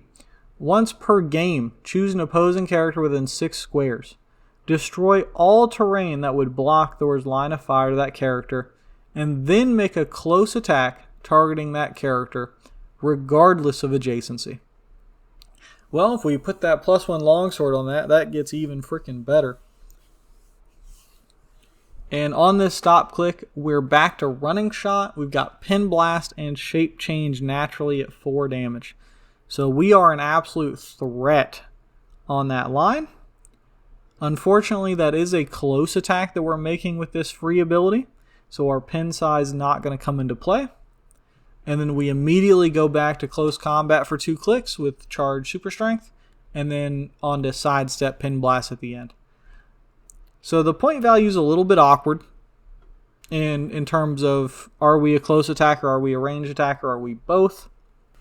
Once per game, choose an opposing character within 6 squares. destroy all terrain that would block Thor's line of fire to that character, and then make a close attack targeting that character, regardless of adjacency. Well, if we put that +1 longsword on that, that gets even freaking better. And on this stop click, we're back to running shot. We've got pin blast and shape change naturally at 4 damage. So we are an absolute threat on that line. Unfortunately, that is a close attack that we're making with this free ability. So our pin size is not going to come into play. And then we immediately go back to close combat for 2 clicks with charge super strength. And then on to sidestep pin blast at the end. So the point value is a little bit awkward in terms of, are we a close attacker, are we a ranged attacker, are we both?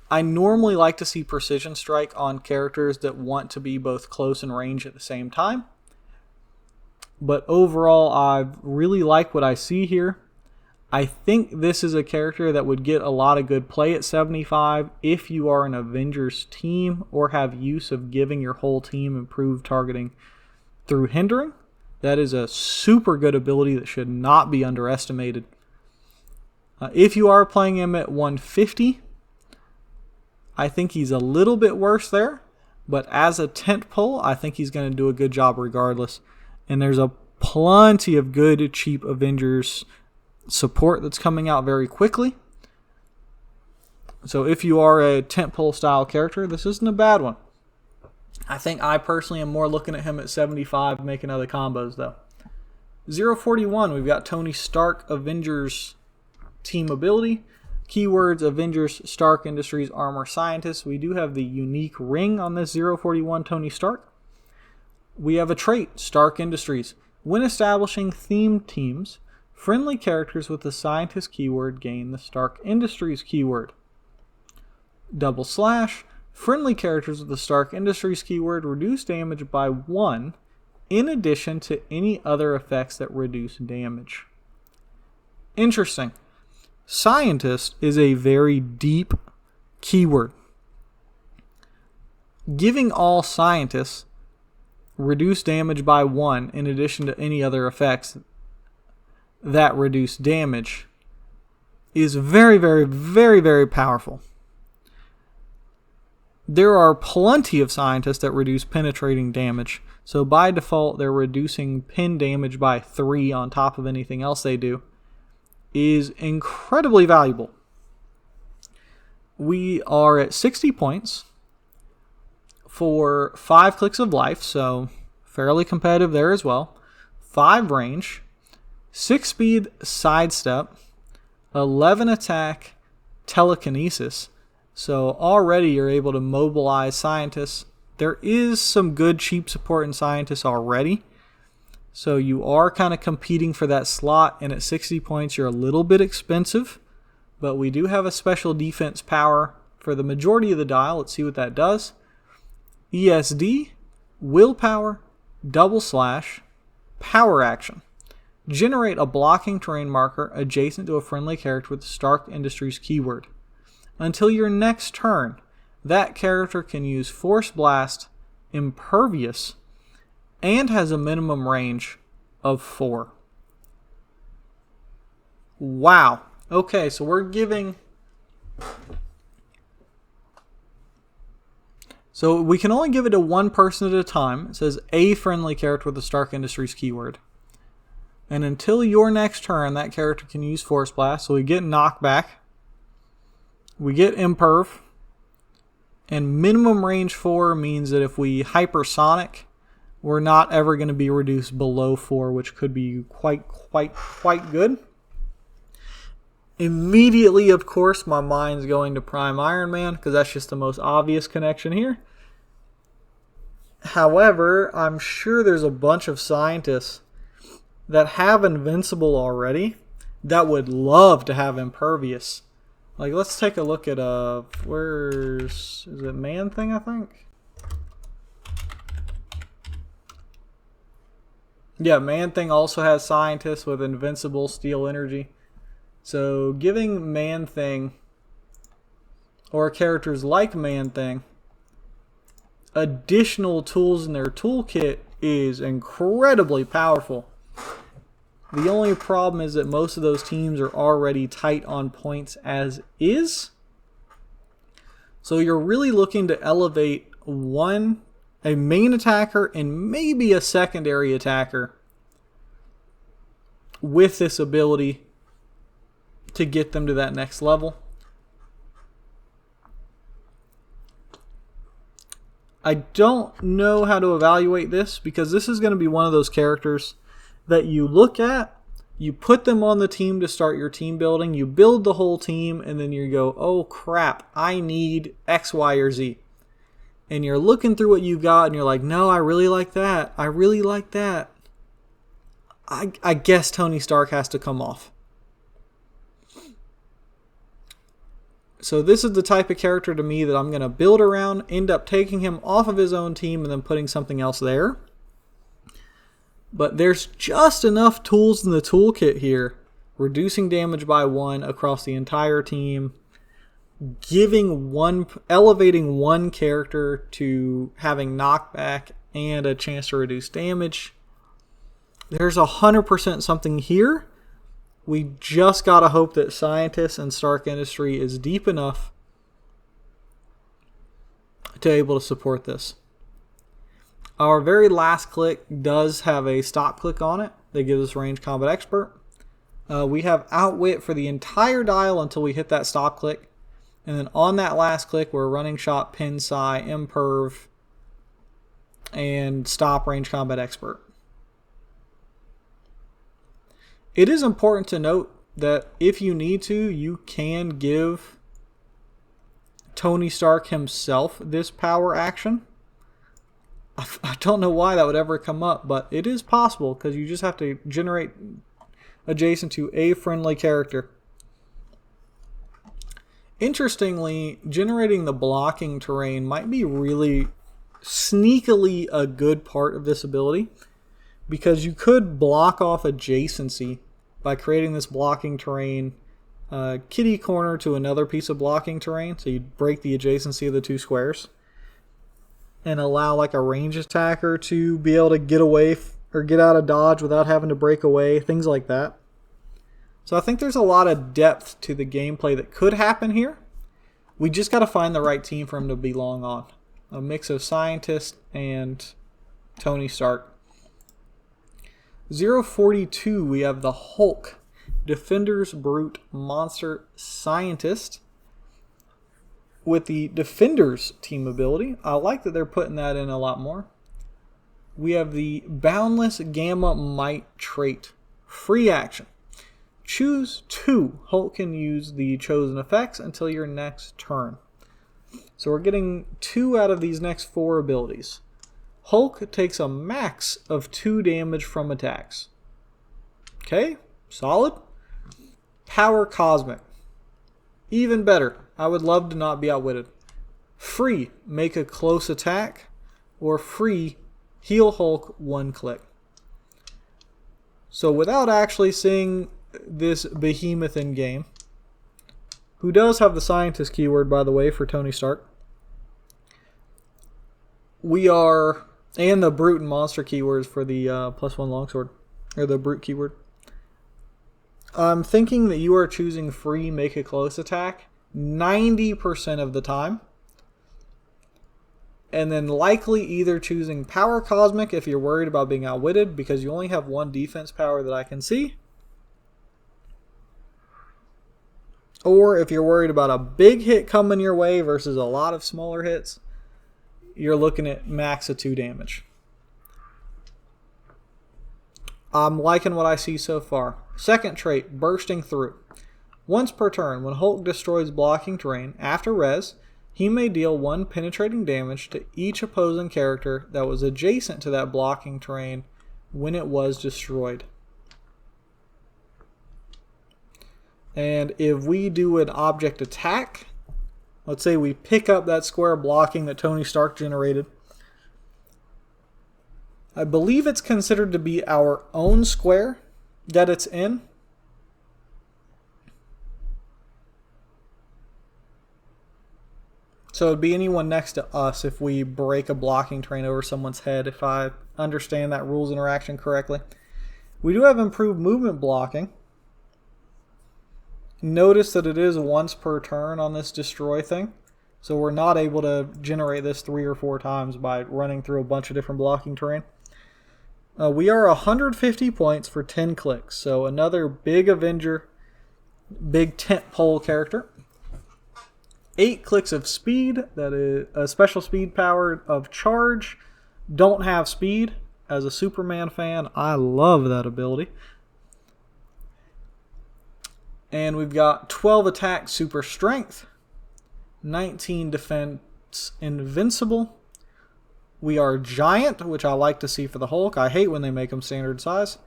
I normally like to see precision strike on characters that want to be both close and range at the same time. But overall, I really like what I see here. I think this is a character that would get a lot of good play at 75 if you are an Avengers team or have use of giving your whole team improved targeting through hindering. That is a super good ability that should not be underestimated. If you are playing him at 150, I think he's a little bit worse there. But as a tent pole, I think he's going to do a good job regardless. And there's a plenty of good, cheap Avengers support that's coming out very quickly. So if you are a tent pole style character, this isn't a bad one. I think I personally am more looking at him at 75 making other combos though. 041, we've got Tony Stark Avengers team ability. Keywords Avengers Stark Industries Armor Scientist. We do have the unique ring on this 041 Tony Stark. We have a trait, Stark Industries. When establishing themed teams, friendly characters with the Scientist keyword gain the Stark Industries keyword. // friendly characters with the Stark Industries keyword reduce damage by 1 in addition to any other effects that reduce damage. Interesting. Scientist is a very deep keyword. Giving all scientists reduce damage by 1 in addition to any other effects that reduce damage is very, very, very, very powerful. There are plenty of scientists that reduce penetrating damage. So by default, they're reducing pin damage by 3 on top of anything else they do. Is incredibly valuable. We are at 60 points for 5 clicks of life, so fairly competitive there as well. 5 range, 6 speed sidestep, 11 attack telekinesis. So already you're able to mobilize scientists. There is some good cheap support in scientists already. So you are kind of competing for that slot, and at 60 points you're a little bit expensive. But we do have a special defense power for the majority of the dial. Let's see what that does. ESD, willpower, // power action. Generate a blocking terrain marker adjacent to a friendly character with the Stark Industries keyword. Until your next turn, that character can use Force Blast, Impervious, and has a minimum range of 4. Wow. Okay, so we're giving... So we can only give it to one person at a time. It says a friendly character with the Stark Industries keyword. And until your next turn, that character can use Force Blast. So we get knockback. We get Imperv. And minimum range 4 means that if we hypersonic, we're not ever going to be reduced below 4, which could be quite good. Immediately, of course, my mind's going to Prime Iron Man, because that's just the most obvious connection here. However, I'm sure there's a bunch of scientists that have Invincible already that would love to have Impervious. Like, let's take a look at, is it Man-Thing, I think? Yeah, Man-Thing also has scientists with Invincible Steel Energy. So giving Man-Thing, or characters like Man-Thing, additional tools in their toolkit is incredibly powerful. The only problem is that most of those teams are already tight on points as is. So you're really looking to elevate a main attacker and maybe a secondary attacker with this ability to get them to that next level. I don't know how to evaluate this because this is going to be one of those characters that you look at, you put them on the team to start your team building, you build the whole team, and then you go, oh crap, I need X, Y, or Z. And you're looking through what you've got and you're like, no, I really like that. I really like that. I guess Tony Stark has to come off. So this is the type of character to me that I'm going to build around, end up taking him off of his own team and then putting something else there. But there's just enough tools in the toolkit here, reducing damage by 1 across the entire team, elevating one character to having knockback and a chance to reduce damage. There's 100% something here. We just gotta hope that Scientist and Stark Industry is deep enough to be able to support this. Our very last click does have a stop click on it that gives us Range Combat Expert. We have Outwit for the entire dial until we hit that stop click. And then on that last click, we're Running Shot, Pin Psi, Imperv, and Stop Range Combat Expert. It is important to note that if you need to, you can give Tony Stark himself this power action. I don't know why that would ever come up, but it is possible because you just have to generate adjacent to a friendly character. Interestingly, generating the blocking terrain might be really sneakily a good part of this ability, because you could block off adjacency by creating this blocking terrain kitty corner to another piece of blocking terrain. So you'd break the adjacency of the two squares and allow like a range attacker to be able to get away or get out of dodge without having to break away, things like that. So I think there's a lot of depth to the gameplay that could happen here. We just got to find the right team for him to belong on. A mix of Scientist and Tony Stark. 042, we have the Hulk, Defenders, Brute, Monster, Scientist. With the Defenders team ability, I like that they're putting that in a lot more. We have the Boundless Gamma Might trait. Free action. Choose 2. Hulk can use the chosen effects until your next turn. So we're getting 2 out of these next 4 abilities. Hulk takes a max of 2 damage from attacks. Okay, solid. Power Cosmic. Even better. I would love to not be outwitted. Free, make a close attack. Or free, heal Hulk 1 click. So without actually seeing this behemoth in game, who does have the Scientist keyword, by the way, for Tony Stark, we are, and the Brute and Monster keywords for the +1 longsword, or the Brute keyword. I'm thinking that you are choosing free, make a close attack 90% of the time. And then likely either choosing Power Cosmic if you're worried about being outwitted, because you only have 1 defense power that I can see. Or if you're worried about a big hit coming your way versus a lot of smaller hits, you're looking at max of 2 damage. I'm liking what I see so far. Second trait, Bursting Through. Once per turn, when Hulk destroys blocking terrain, after res, he may deal 1 penetrating damage to each opposing character that was adjacent to that blocking terrain when it was destroyed. And if we do an object attack, let's say we pick up that square blocking that Tony Stark generated, I believe it's considered to be our own square that it's in. So it'd be anyone next to us if we break a blocking terrain over someone's head, if I understand that rules interaction correctly. We do have improved movement blocking. Notice that it is once per turn on this destroy thing. So we're not able to generate this 3 or 4 times by running through a bunch of different blocking terrain. We are 150 points for 10 clicks. So another big Avenger, big tentpole character. 8 clicks of speed. That is a special speed power of charge. Don't have speed. As a Superman fan, I love that ability. And we've got 12 attack super strength. 19 defense invincible. We are giant, which I like to see for the Hulk. I hate when they make them standard size.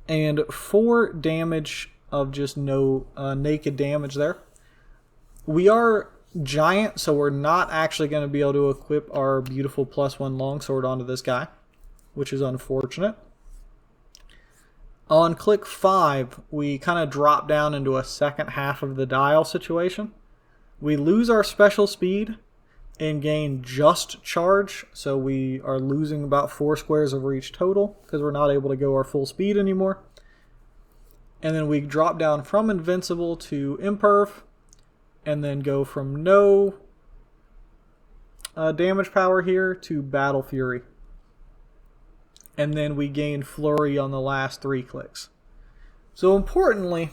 And 4 damage of just no naked damage there. We are giant, so we're not actually going to be able to equip our beautiful +1 longsword onto this guy, which is unfortunate. On click 5, we kind of drop down into a second half of the dial situation. We lose our special speed and gain just charge, so we are losing about 4 squares over each total because we're not able to go our full speed anymore. And then we drop down from invincible to imperv, and then go from no damage power here to battle fury. And then we gain flurry on the last 3 clicks. So importantly,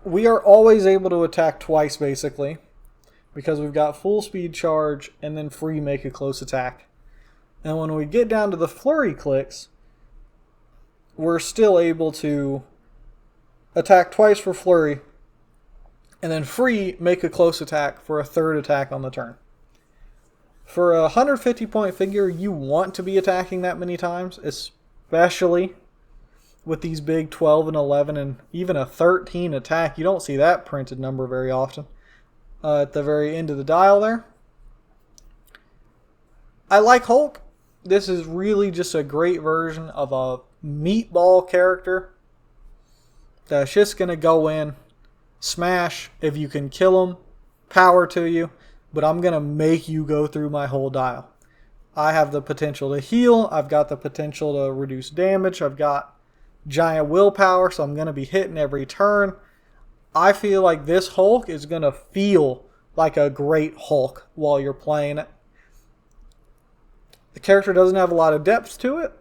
we are always able to attack twice basically, because we've got full speed charge and then free make a close attack. And when we get down to the flurry clicks, we're still able to attack twice for flurry and then free make a close attack for a 3rd attack on the turn. For a 150 point figure, you want to be attacking that many times, especially with these big 12 and 11 and even a 13 attack. You don't see that printed number very often. At the very end of the dial there. I like Hulk. This is really just a great version of a meatball character that's just going to go in, smash. If you can kill him, power to you. But I'm going to make you go through my whole dial. I have the potential to heal. I've got the potential to reduce damage. I've got giant willpower, so I'm going to be hitting every turn. I feel like this Hulk is going to feel like a great Hulk while you're playing it. The character doesn't have a lot of depth to it,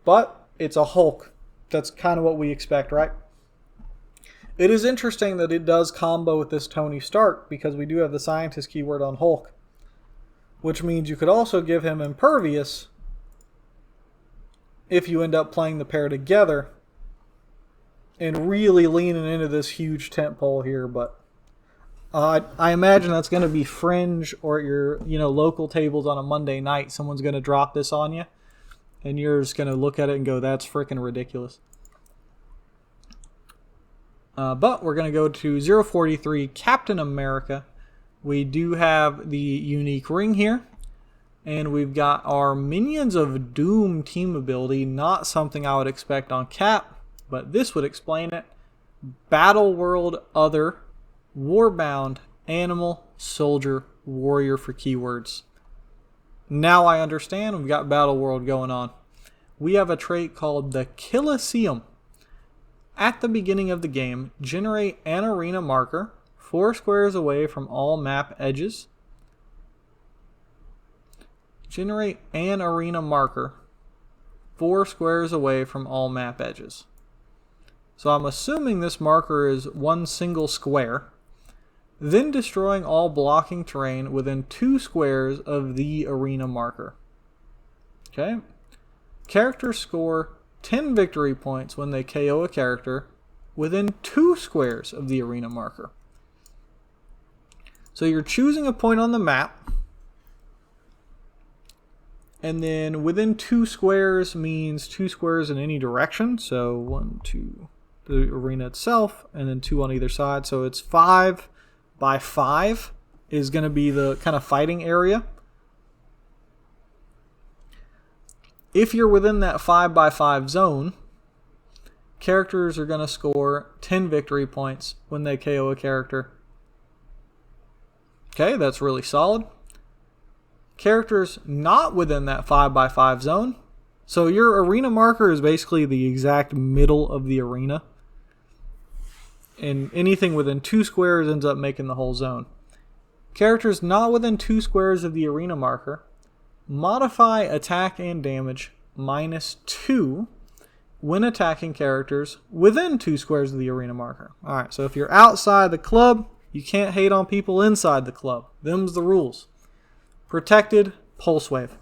but it's a Hulk. That's kind of what we expect, right? It is interesting that it does combo with this Tony Stark because we do have the scientist keyword on Hulk, which means you could also give him impervious if you end up playing the pair together and really leaning into this huge tentpole here. But I imagine that's going to be fringe or at your local tables on a Monday night. Someone's going to drop this on you, and you're just going to look at it and go, "That's freaking ridiculous." But we're going to go to 043 Captain America. We do have the unique ring here. And we've got our Minions of Doom team ability. Not something I would expect on Cap, but this would explain it. Battle World Other, Warbound, Animal, Soldier, Warrior for keywords. Now I understand. We've got Battle World going on. We have a trait called the Killiseum. At the beginning of the game, generate an arena marker 4 squares away from all map edges. Generate an arena marker 4 squares away from all map edges. So I'm assuming this marker is one single square. Then destroying all blocking terrain within 2 squares of the arena marker. Okay. Characters score 10 victory points when they KO a character within 2 squares of the arena marker. So you're choosing a point on the map, and then within 2 squares means 2 squares in any direction. So 1, 2, the arena itself, and then 2 on either side. So it's 5 by 5 is going to be the kind of fighting area. If you're within that 5 by 5 zone, characters are going to score 10 victory points when they KO a character Okay, that's really solid. Characters not within that 5x5 zone. So your arena marker is basically the exact middle of the arena. And anything within 2 squares ends up making the whole zone. Characters not within 2 squares of the arena marker modify attack and damage -2 when attacking characters within 2 squares of the arena marker. Alright, so if you're outside the club, you can't hate on people inside the club. Them's the rules. Protected Pulse Wave.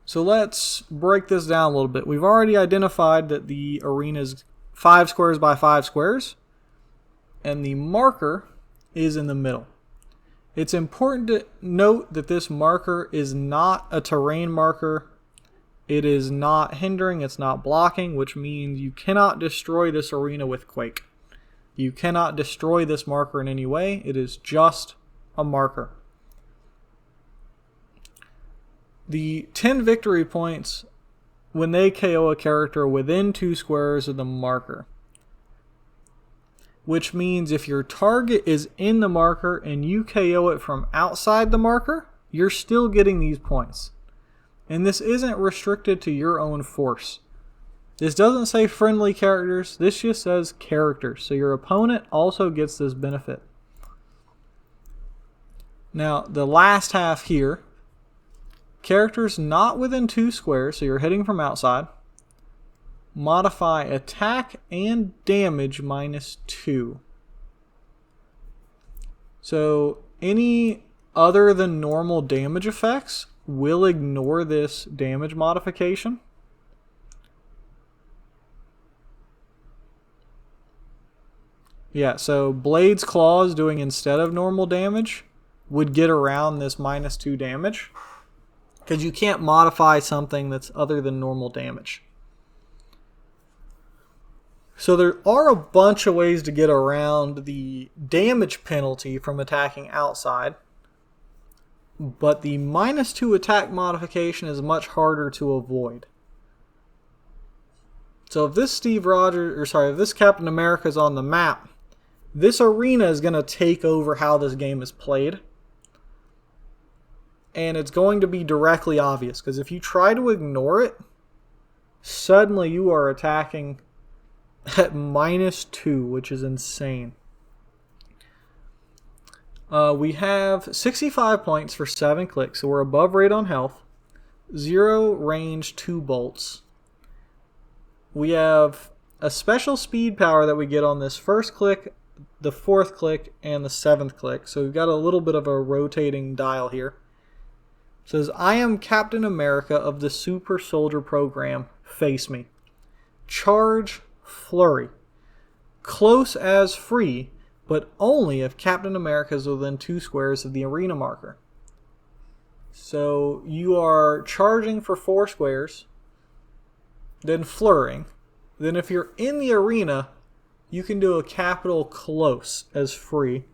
So let's break this down a little bit. We've already identified that the arena is 5 squares by 5 squares, and the marker is in the middle. It's important to note that this marker is not a terrain marker. It is not hindering, it's not blocking, which means you cannot destroy this arena with Quake. You cannot destroy this marker in any way. It is just a marker. The 10 victory points when they KO a character within 2 squares of the marker. Which means if your target is in the marker and you KO it from outside the marker, you're still getting these points. And this isn't restricted to your own force. This doesn't say friendly characters, this just says characters. So your opponent also gets this benefit. Now, the last half here, characters not within 2 squares, so you're hitting from outside, modify attack and damage -2. So any other than normal damage effects will ignore this damage modification. Yeah, so Blade's Claws doing instead of normal damage would get around this -2 damage, because you can't modify something that's other than normal damage. So there are a bunch of ways to get around the damage penalty from attacking outside, but the -2 attack modification is much harder to avoid. So if this if this Captain America is on the map, this arena is going to take over how this game is played. And it's going to be directly obvious, because if you try to ignore it, suddenly you are attacking at -2, which is insane. We have 65 points for 7 clicks, so we're above rate on health. 0 range, 2 bolts. We have a special speed power that we get on this first click, the 4th click, and the 7th click. So we've got a little bit of a rotating dial here. It says, I am Captain America of the Super Soldier Program. Face me. Charge Flurry. Close as free, but only if Captain America is within 2 squares of the arena marker. So you are charging for 4 squares, then flurrying. Then if you're in the arena, you can do a capital close as free,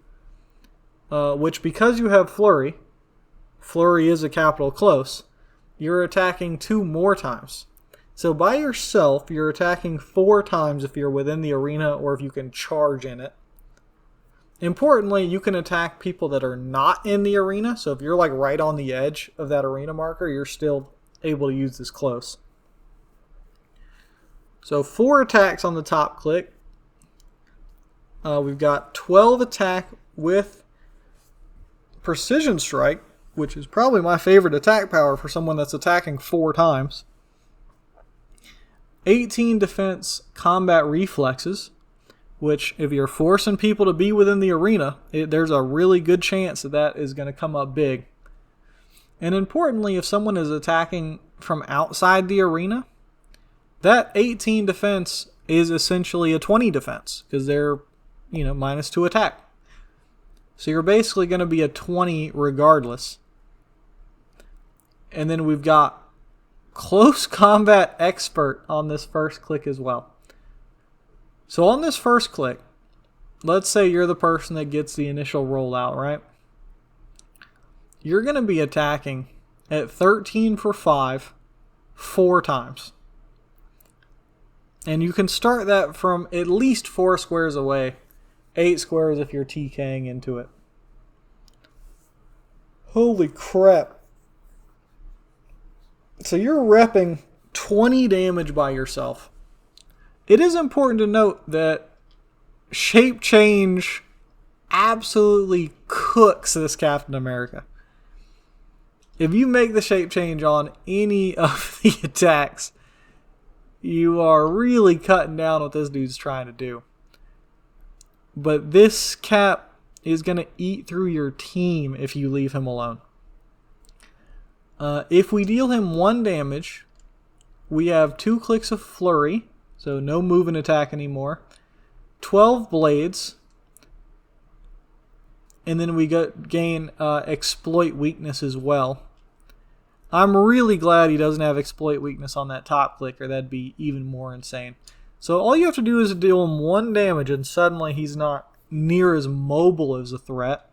which because you have flurry is a capital close, you're attacking 2 more times. So by yourself, you're attacking 4 times if you're within the arena or if you can charge in it. Importantly, you can attack people that are not in the arena. So if you're like right on the edge of that arena marker, you're still able to use this close. So 4 attacks on the top click. We've got 12 attack with Precision Strike, which is probably my favorite attack power for someone that's attacking 4 times. 18 defense combat reflexes, which if you're forcing people to be within the arena, there's a really good chance that that is going to come up big. And importantly, if someone is attacking from outside the arena, that 18 defense is essentially a 20 defense because they're, -2 attack. So you're basically going to be a 20 regardless. And then we've got Close Combat Expert on this first click as well. So on this first click, let's say you're the person that gets the initial rollout, right? You're going to be attacking at 13 for 5, 4 times. And you can start that from at least 4 squares away, 8 squares if you're TKing into it. Holy crap. So you're repping 20 damage by yourself. It is important to note that shape change absolutely cooks this Captain America. If you make the shape change on any of the attacks, you are really cutting down what this dude's trying to do. But this Cap is going to eat through your team if you leave him alone. If we deal him 1 damage, we have 2 clicks of flurry, so no move and attack anymore, 12 blades, and then we gain exploit weakness as well. I'm really glad he doesn't have exploit weakness on that top click, or that'd be even more insane. So all you have to do is deal him 1 damage, and suddenly he's not near as mobile as a threat.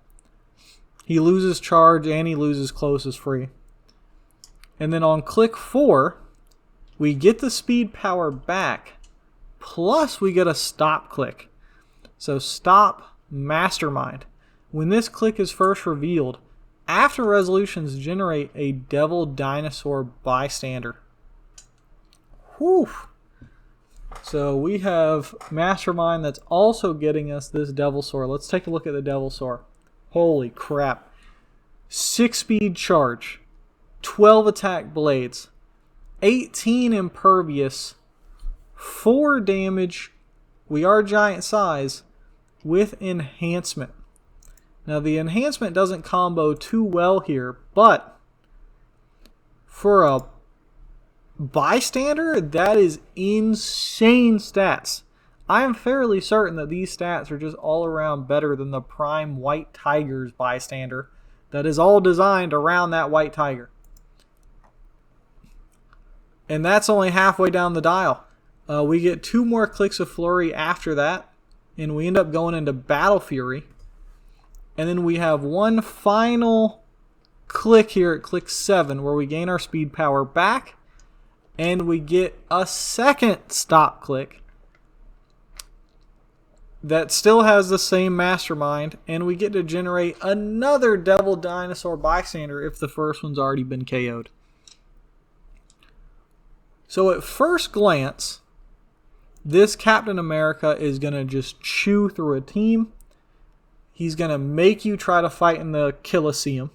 He loses charge and he loses close as free. And then on click 4, we get the speed power back, plus we get a stop click. So stop Mastermind. When this click is first revealed, after resolutions generate a Devil Dinosaur Bystander. Whew. So we have Mastermind that's also getting us this Devil Sword. Let's take a look at the Devil Sword. Holy crap. 6 speed charge, 12 attack blades, 18 impervious, 4 damage. We are giant size with enhancement. Now the enhancement doesn't combo too well here, but for a bystander, that is insane stats. I am fairly certain that these stats are just all around better than the Prime White Tiger's bystander that is all designed around that white tiger. And that's only halfway down the dial. We get 2 more clicks of flurry after that, and we end up going into Battle Fury. And then we have 1 final click here at click 7 where we gain our speed power back, and we get a second stop click that still has the same Mastermind, and we get to generate another Devil Dinosaur Bystander if the first one's already been KO'd. So at first glance, this Captain America is going to just chew through a team. He's going to make you try to fight in the Colosseum.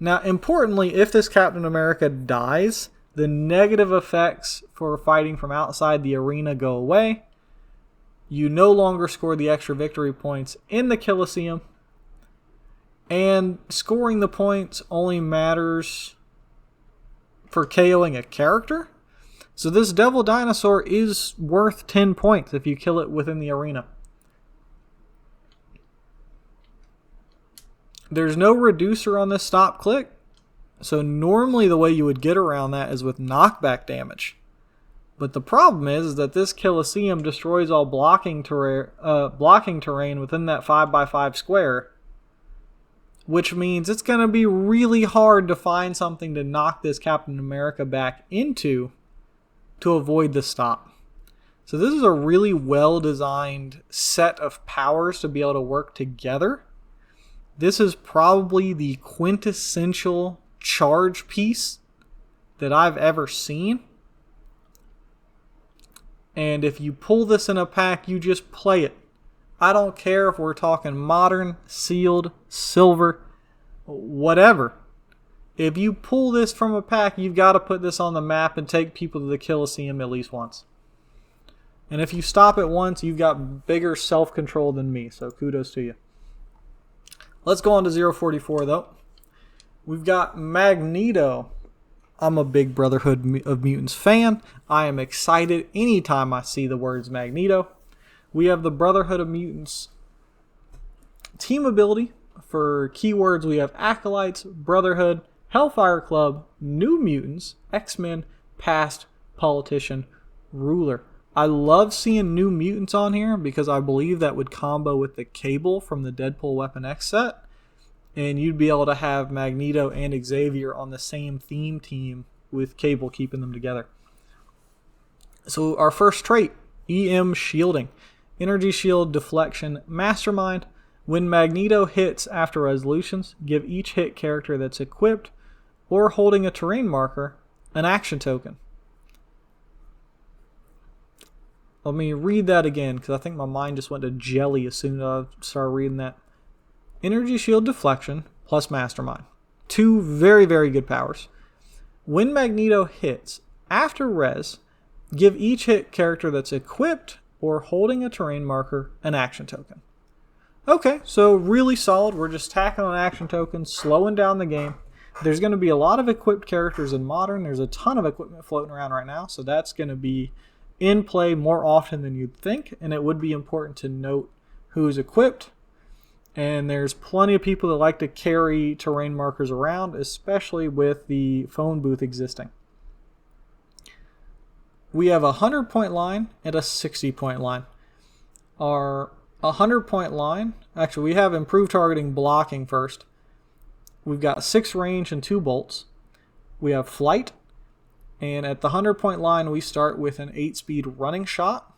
Now, importantly, if this Captain America dies, the negative effects for fighting from outside the arena go away. You no longer score the extra victory points in the Colosseum. And scoring the points only matters for KOing a character. So this Devil Dinosaur is worth 10 points if you kill it within the arena. There's no reducer on this stop click, so normally the way you would get around that is with knockback damage. But the problem is that this Colosseum destroys all blocking terrain within that 5x5 square, which means it's going to be really hard to find something to knock this Captain America back into to avoid the stop. So this is a really well-designed set of powers to be able to work together. This is probably the quintessential charge piece that I've ever seen. And if you pull this in a pack, you just play it. I don't care if we're talking modern, sealed, silver, whatever. If you pull this from a pack, you've got to put this on the map and take people to the Colosseum at least once. And if you stop it once, you've got bigger self-control than me, so kudos to you. Let's go on to 044 though. We've got Magneto. I'm a big Brotherhood of Mutants fan. I am excited anytime I see the words Magneto. We have the Brotherhood of Mutants team ability. For keywords, we have Acolytes, Brotherhood, Hellfire Club, New Mutants, X-Men, Past, Politician, Ruler. I love seeing New Mutants on here because I believe that would combo with the Cable from the Deadpool Weapon X set. And you'd be able to have Magneto and Xavier on the same theme team with Cable keeping them together. So our first trait, EM Shielding. Energy Shield, Deflection, Mastermind. When Magneto hits after resolutions, give each hit character that's equipped or holding a terrain marker an action token. Let me read that again because I think my mind just went to jelly as soon as I started reading that. Energy Shield Deflection plus Mastermind. 2 very, very good powers. When Magneto hits after res, give each hit character that's equipped or holding a terrain marker an action token. Okay, so really solid. We're just tacking on action tokens, slowing down the game. There's going to be a lot of equipped characters in Modern. There's a ton of equipment floating around right now, so that's going to be in play more often than you'd think, and it would be important to note who's equipped. And there's plenty of people that like to carry terrain markers around, especially with the phone booth existing. We have a 100-point line and a 60-point line. Our 100-point line, actually we have improved targeting blocking first. We've got 6 range and 2 bolts. We have flight. And at the 100-point line, we start with an 8-speed running shot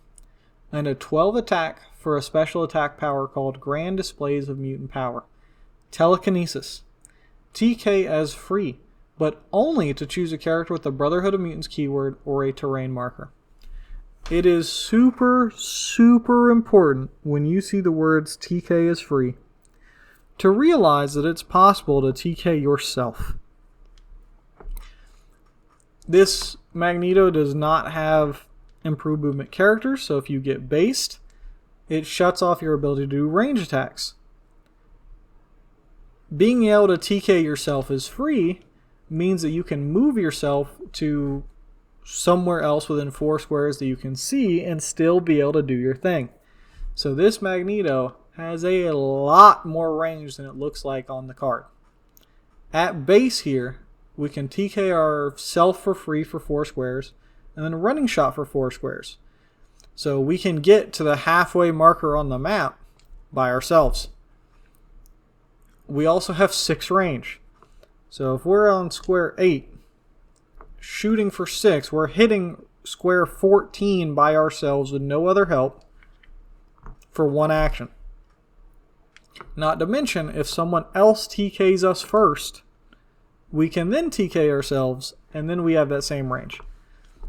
and a 12 attack for a special attack power called Grand Displays of Mutant Power. Telekinesis. TK as free, but only to choose a character with the Brotherhood of Mutants keyword or a terrain marker. It is super, super important when you see the words TK is free to realize that it's possible to TK yourself. This Magneto does not have improved movement characters, so if you get based, it shuts off your ability to do range attacks. Being able to TK yourself as free means that you can move yourself to somewhere else within 4 squares that you can see and still be able to do your thing. So this Magneto has a lot more range than it looks like on the card. At base here, we can TK ourself for free for 4 squares, and then a running shot for 4 squares. So we can get to the halfway marker on the map by ourselves. We also have 6 range. So if we're on square 8, shooting for 6, we're hitting square 14 by ourselves with no other help for 1 action. Not to mention, if someone else TKs us first, we can then TK ourselves, and then we have that same range.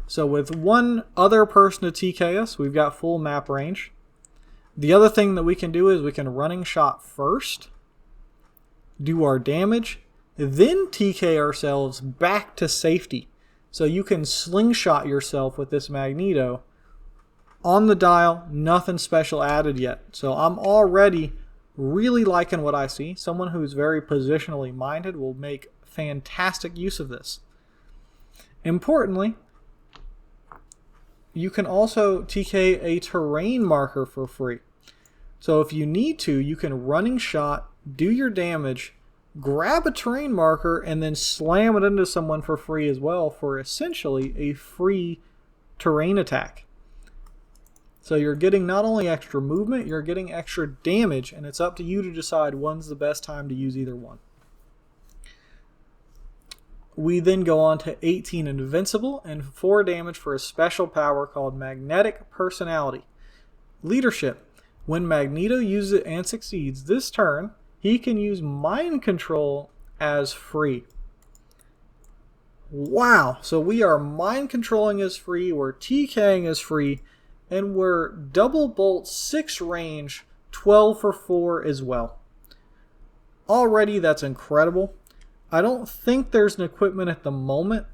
So with one other person to TK us, we've got full map range. The other thing that we can do is we can running shot first, do our damage, then TK ourselves back to safety. So you can slingshot yourself with this Magneto on the dial, nothing special added yet. So I'm already really liking what I see. Someone who's very positionally minded will make fantastic use of this. Importantly, you can also TK a terrain marker for free. So if you need to, you can running shot, do your damage, grab a terrain marker, and then slam it into someone for free as well for essentially a free terrain attack. So you're getting not only extra movement, you're getting extra damage, and it's up to you to decide when's the best time to use either one. We then go on to 18 Invincible and 4 damage for a special power called Magnetic Personality. Leadership. When Magneto uses it and succeeds this turn, he can use Mind Control as free. Wow, so we are Mind Controlling as free, we're TKing as free, and we're double bolt 6 range, 12 for 4 as well. Already that's incredible. I don't think there's an equipment at the moment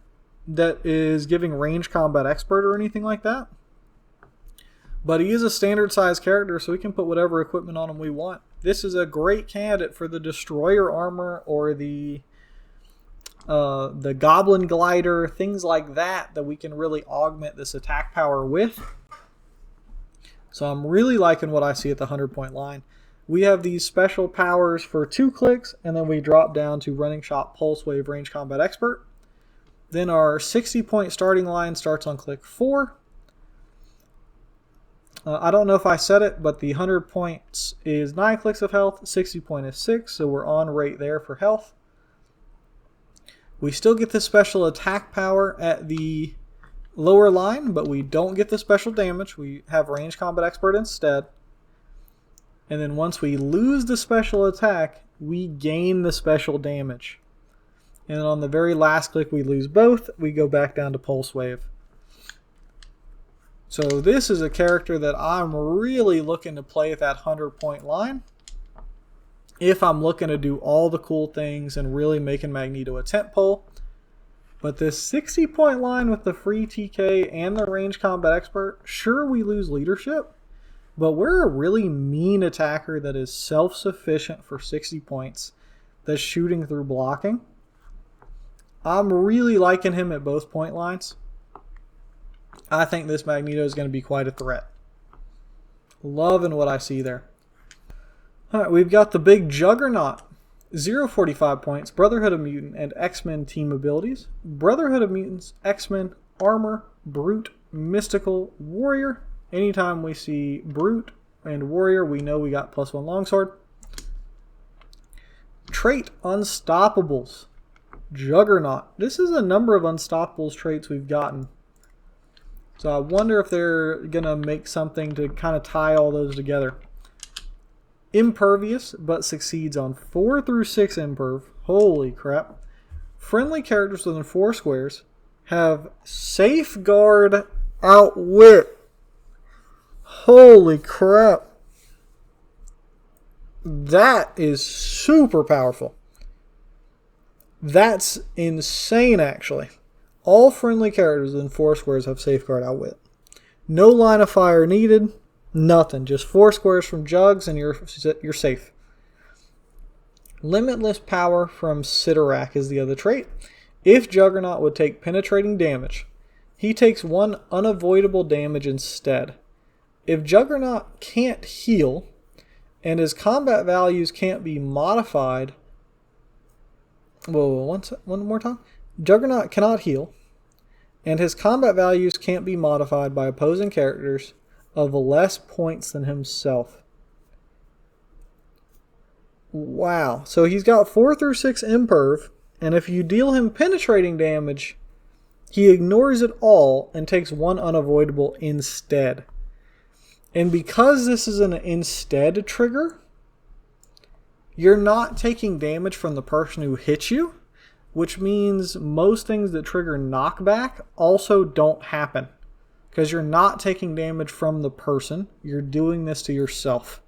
that is giving range combat expert or anything like that. But he is a standard size character, so we can put whatever equipment on him we want. This is a great candidate for the destroyer armor or the goblin glider, things like that we can really augment this attack power with. So I'm really liking what I see at the 100-point line. We have these special powers for 2 clicks, and then we drop down to Running Shot, Pulse Wave, Range Combat Expert. Then our 60-point starting line starts on click 4. I don't know if I said it, but the 100 points is 9 clicks of health, 60 point is 6, so we're on rate there for health. We still get the special attack power at the lower line, but we don't get the special damage. We have Range Combat Expert instead. And then once we lose the special attack, we gain the special damage. And on the very last click we lose both, we go back down to Pulse Wave. So this is a character that I'm really looking to play at that 100-point line. If I'm looking to do all the cool things and really making Magneto a tentpole. But this 60-point line with the free TK and the range combat expert, sure we lose leadership, but we're a really mean attacker that is self-sufficient for 60 points, that's shooting through blocking. I'm really liking him at both point lines. I think this Magneto is going to be quite a threat. Loving what I see there. Alright, we've got the big Juggernaut. 045 points, Brotherhood of Mutant, and X-Men team abilities. Brotherhood of Mutants, X-Men, Armor, Brute, Mystical, Warrior. Anytime we see Brute and Warrior, we know we got +1 Longsword. Trait, Unstoppables. Juggernaut. This is a number of Unstoppables traits we've gotten. So I wonder if they're going to make something to kind of tie all those together. Impervious, but succeeds on 4 through 6 imperv. Holy crap. Friendly characters within 4 squares have Safeguard Outwit. Holy crap. That is super powerful. That's insane, actually. All friendly characters within 4 squares have Safeguard Outwit. No line of fire needed. Nothing. Just 4 squares from Jugs and you're safe. Limitless Power from Sidorak is the other trait. If Juggernaut would take penetrating damage, he takes 1 unavoidable damage instead. If Juggernaut can't heal, and his combat values can't be modified... Whoa, one more time. Juggernaut cannot heal, and his combat values can't be modified by opposing characters of less points than himself. Wow. So he's got 4 through 6 imperv, and if you deal him penetrating damage, he ignores it all and takes 1 unavoidable instead. And because this is an instead trigger, you're not taking damage from the person who hits you, which means most things that trigger knockback also don't happen. Because you're not taking damage from the person, you're doing this to yourself.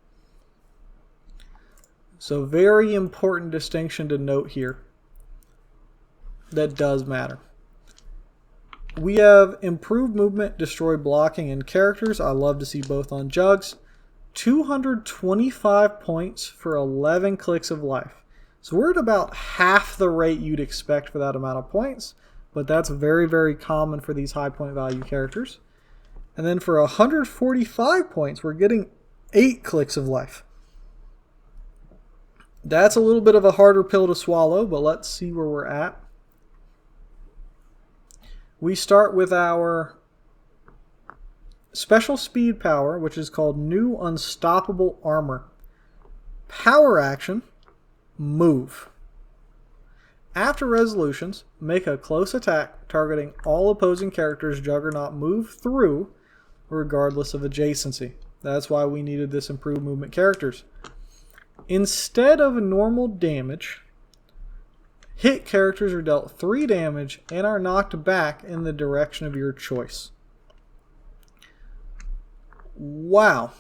So very important distinction to note here. That does matter. We have improved movement, destroy blocking, and characters. I love to see both on Jugs. 225 points for 11 clicks of life. So we're at about half the rate you'd expect for that amount of points. But that's very, very common for these high point value characters. And then for 145 points, we're getting 8 clicks of life. That's a little bit of a harder pill to swallow, but let's see where we're at. We start with our special speed power, which is called New Unstoppable Armor. Power action, move. After resolutions, make a close attack targeting all opposing characters Juggernaut move through, regardless of adjacency. That's why we needed this improved movement characters. Instead of normal damage, hit characters are dealt 3 damage and are knocked back in the direction of your choice. Wow.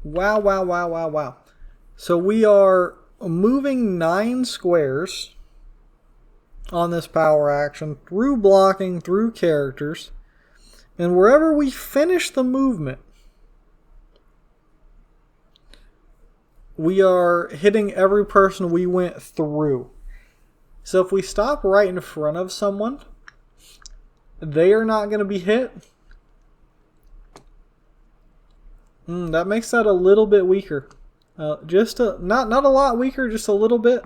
Wow, wow, wow, wow, wow. So we are moving 9 squares on this power action through blocking, through characters, and wherever we finish the movement, we are hitting every person we went through. So if we stop right in front of someone, they are not going to be hit. That makes that a little bit weaker. Not a lot weaker, just a little bit.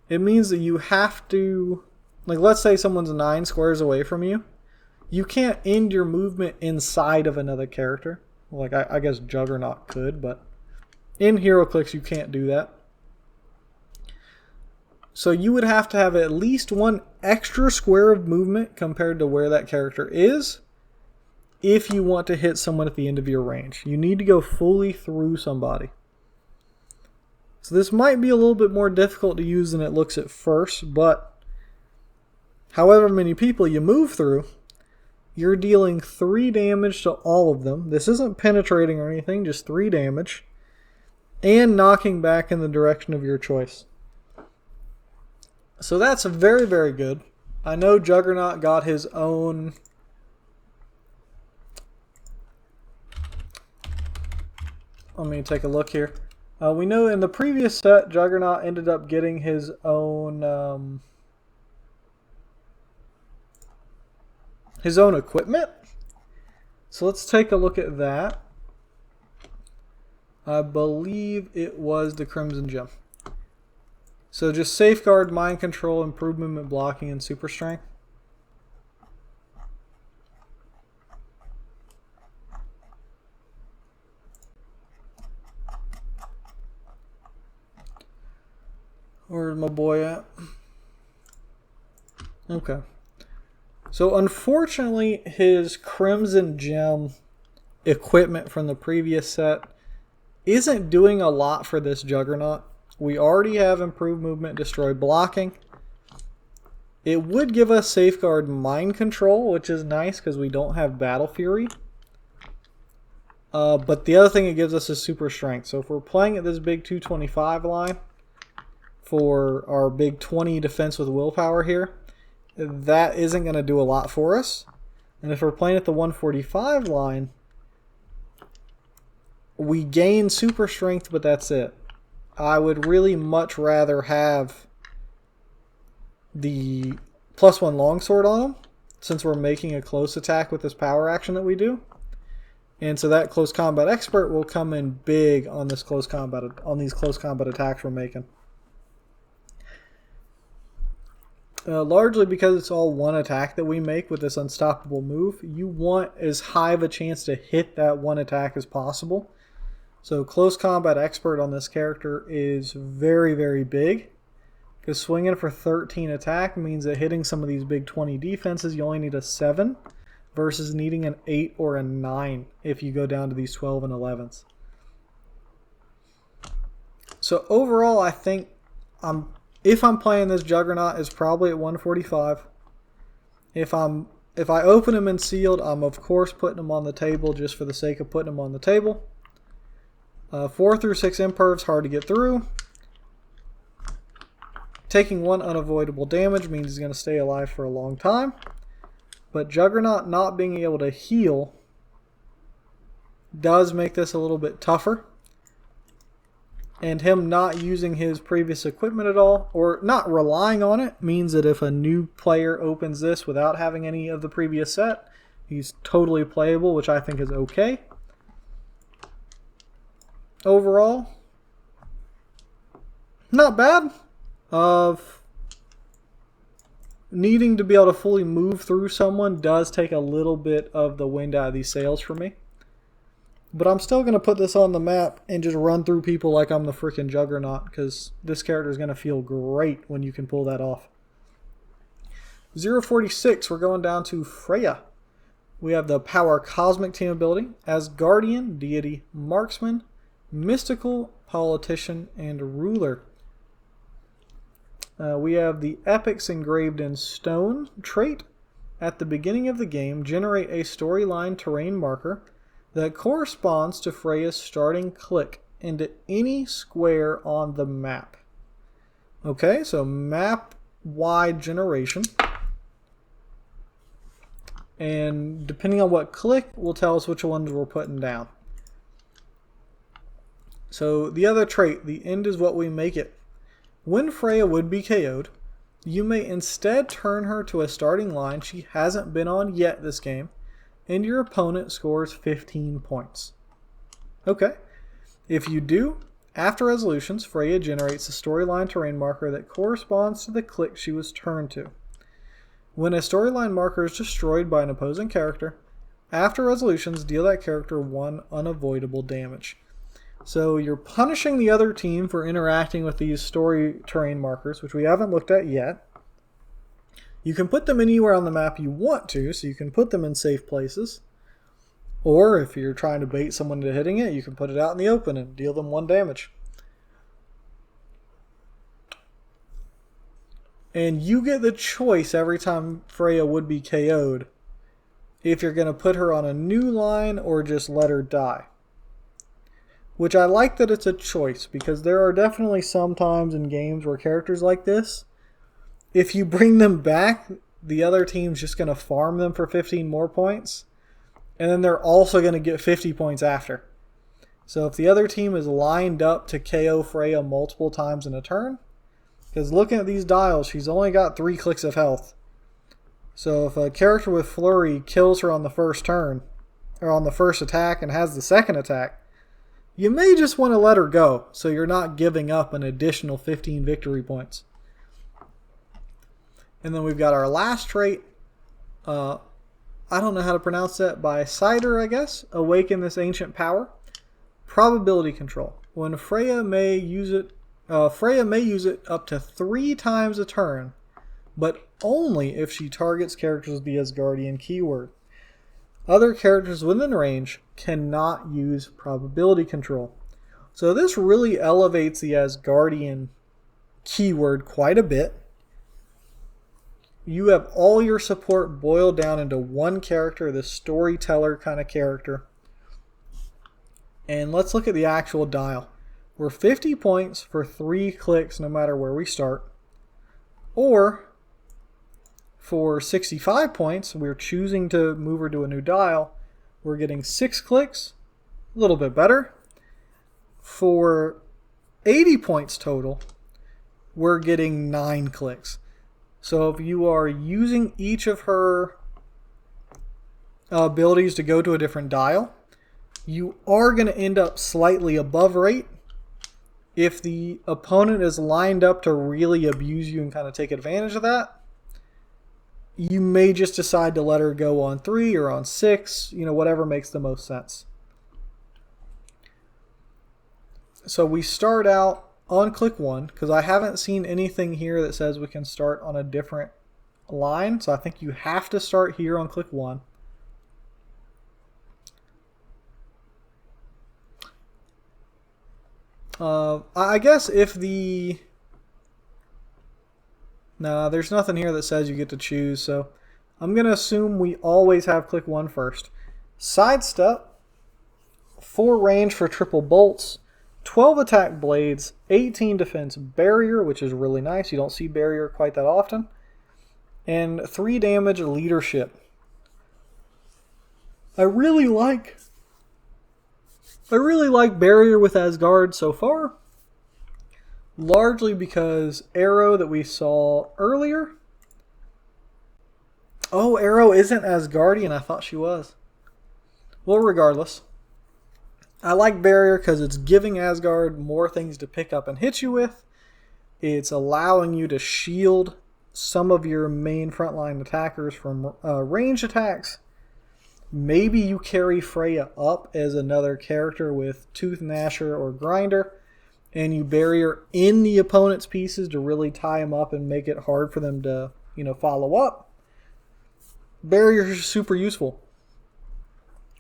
It means that you have to, like, let's say someone's 9 squares away from you. You can't end your movement inside of another character. Like, I guess Juggernaut could, but in Heroclix you can't do that. So you would have to have at least 1 extra square of movement compared to where that character is if you want to hit someone at the end of your range. You need to go fully through somebody. So this might be a little bit more difficult to use than it looks at first, but however many people you move through, you're dealing 3 damage to all of them. This isn't penetrating or anything, just 3 damage. And knocking back in the direction of your choice. So that's very, very good. I know Juggernaut got his own... Let me take a look here. We know in the previous set, Juggernaut ended up getting his own equipment. So let's take a look at that. I believe it was the Crimson Gem. So just Safeguard, Mind Control, Improved Movement, Blocking, and Super Strength. Where's my boy at? Okay. So unfortunately, his Crimson Gem equipment from the previous set isn't doing a lot for this Juggernaut. We already have Improved Movement, Destroy Blocking. It would give us Safeguard Mind Control, which is nice because we don't have Battle Fury. But the other thing it gives us is Super Strength. So if we're playing at this big 225 line for our big 20 defense with willpower here, that isn't going to do a lot for us. And if we're playing at the 145 line, we gain Super Strength, but that's it. I would really much rather have the +1 longsword on him, since we're making a close attack with this power action that we do. And so that close combat expert will come in big on this close combat, on these close combat attacks we're making. Largely because it's all one attack that we make with this unstoppable move, you want as high of a chance to hit that one attack as possible. So close combat expert on this character is very, very big. Because swinging for 13 attack means that hitting some of these big 20 defenses, you only need a 7 versus needing an 8 or a 9 if you go down to these 12 and 11s. So overall, I think if I'm playing this Juggernaut, it's probably at 145. If I open him in sealed, I'm of course putting him on the table just for the sake of putting him on the table. 4 through 6 impervs, hard to get through. Taking 1 unavoidable damage means he's going to stay alive for a long time. But Juggernaut not being able to heal does make this a little bit tougher. And him not using his previous equipment at all, or not relying on it, means that if a new player opens this without having any of the previous set, he's totally playable, which I think is okay. Overall, not bad. Of needing to be able to fully move through someone does take a little bit of the wind out of these sails for me. But I'm still going to put this on the map and just run through people like I'm the freaking Juggernaut, because this character is going to feel great when you can pull that off. 046, we're going down to Freya. We have the Power Cosmic team ability as Guardian, Deity, Marksman, Mystical, Politician, and Ruler. We have the Epics Engraved in Stone trait. At the beginning of the game, generate a storyline terrain marker that corresponds to Freya's starting click into any square on the map. Okay, so map-wide generation. And depending on what click will tell us which ones we're putting down. So the other trait, the end is what we make it. When Freya would be KO'd, you may instead turn her to a starting line she hasn't been on yet this game, and your opponent scores 15 points. Okay. If you do, after resolutions, Freya generates a storyline terrain marker that corresponds to the click she was turned to. When a storyline marker is destroyed by an opposing character, after resolutions, deal that character 1 unavoidable damage. So you're punishing the other team for interacting with these story terrain markers, which we haven't looked at yet. You can put them anywhere on the map you want to, so you can put them in safe places. Or if you're trying to bait someone into hitting it, you can put it out in the open and deal them 1 damage. And you get the choice every time Freya would be KO'd if you're going to put her on a new line or just let her die. Which I like that it's a choice, because there are definitely some times in games where characters like this, if you bring them back, the other team's just going to farm them for 15 more points, and then they're also going to get 50 points after. So if the other team is lined up to KO Freya multiple times in a turn, because looking at these dials, she's only got 3 clicks of health. So if a character with Flurry kills her on the first turn, or on the first attack and has the second attack, you may just want to let her go, so you're not giving up an additional 15 victory points. And then we've got our last trait. I don't know how to pronounce that. By Cider, I guess. Awaken this ancient power. Probability control. When Freya may use it up to 3 times a turn, but only if she targets characters with the Asgardian keyword. Other characters within range cannot use probability control. So this really elevates the Asgardian keyword quite a bit. You have all your support boiled down into one character, the storyteller kind of character. And let's look at the actual dial. We're 50 points for 3 clicks no matter where we start. Or for 65 points, we're choosing to move her to a new dial. We're getting 6 clicks, a little bit better. For 80 points total, we're getting 9 clicks. So if you are using each of her abilities to go to a different dial, you are going to end up slightly above rate. If the opponent is lined up to really abuse you and kind of take advantage of that, you may just decide to let her go on 3 or on 6, whatever makes the most sense. So we start out on click 1, because I haven't seen anything here that says we can start on a different line, so I think you have to start here on click 1. I guess if the... No, there's nothing here that says you get to choose, so I'm going to assume we always have click 1 first. Sidestep, 4 range for triple bolts, 12 attack blades, 18 defense barrier, which is really nice. You don't see barrier quite that often. And 3 damage leadership. I really like barrier with Asgard so far. Largely because Arrow that we saw earlier. Oh, Arrow isn't Asgardian. I thought she was. Well, regardless. I like barrier because it's giving Asgard more things to pick up and hit you with. It's allowing you to shield some of your main frontline attackers from range attacks. Maybe you carry Freya up as another character with Tooth Gnasher or Grinder, and you barrier in the opponent's pieces to really tie them up and make it hard for them to, follow up. Barrier is super useful.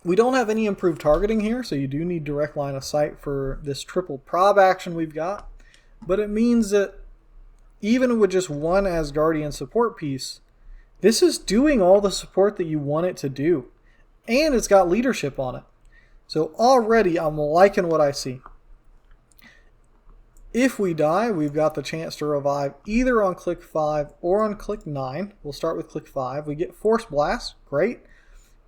We don't have any improved targeting here, so you do need direct line of sight for this triple prob action we've got. But it means that even with just one Asgardian support piece, this is doing all the support that you want it to do. And it's got leadership on it. So already I'm liking what I see. If we die, we've got the chance to revive either on click 5 or on click 9. We'll start with click 5. We get Force Blast, great.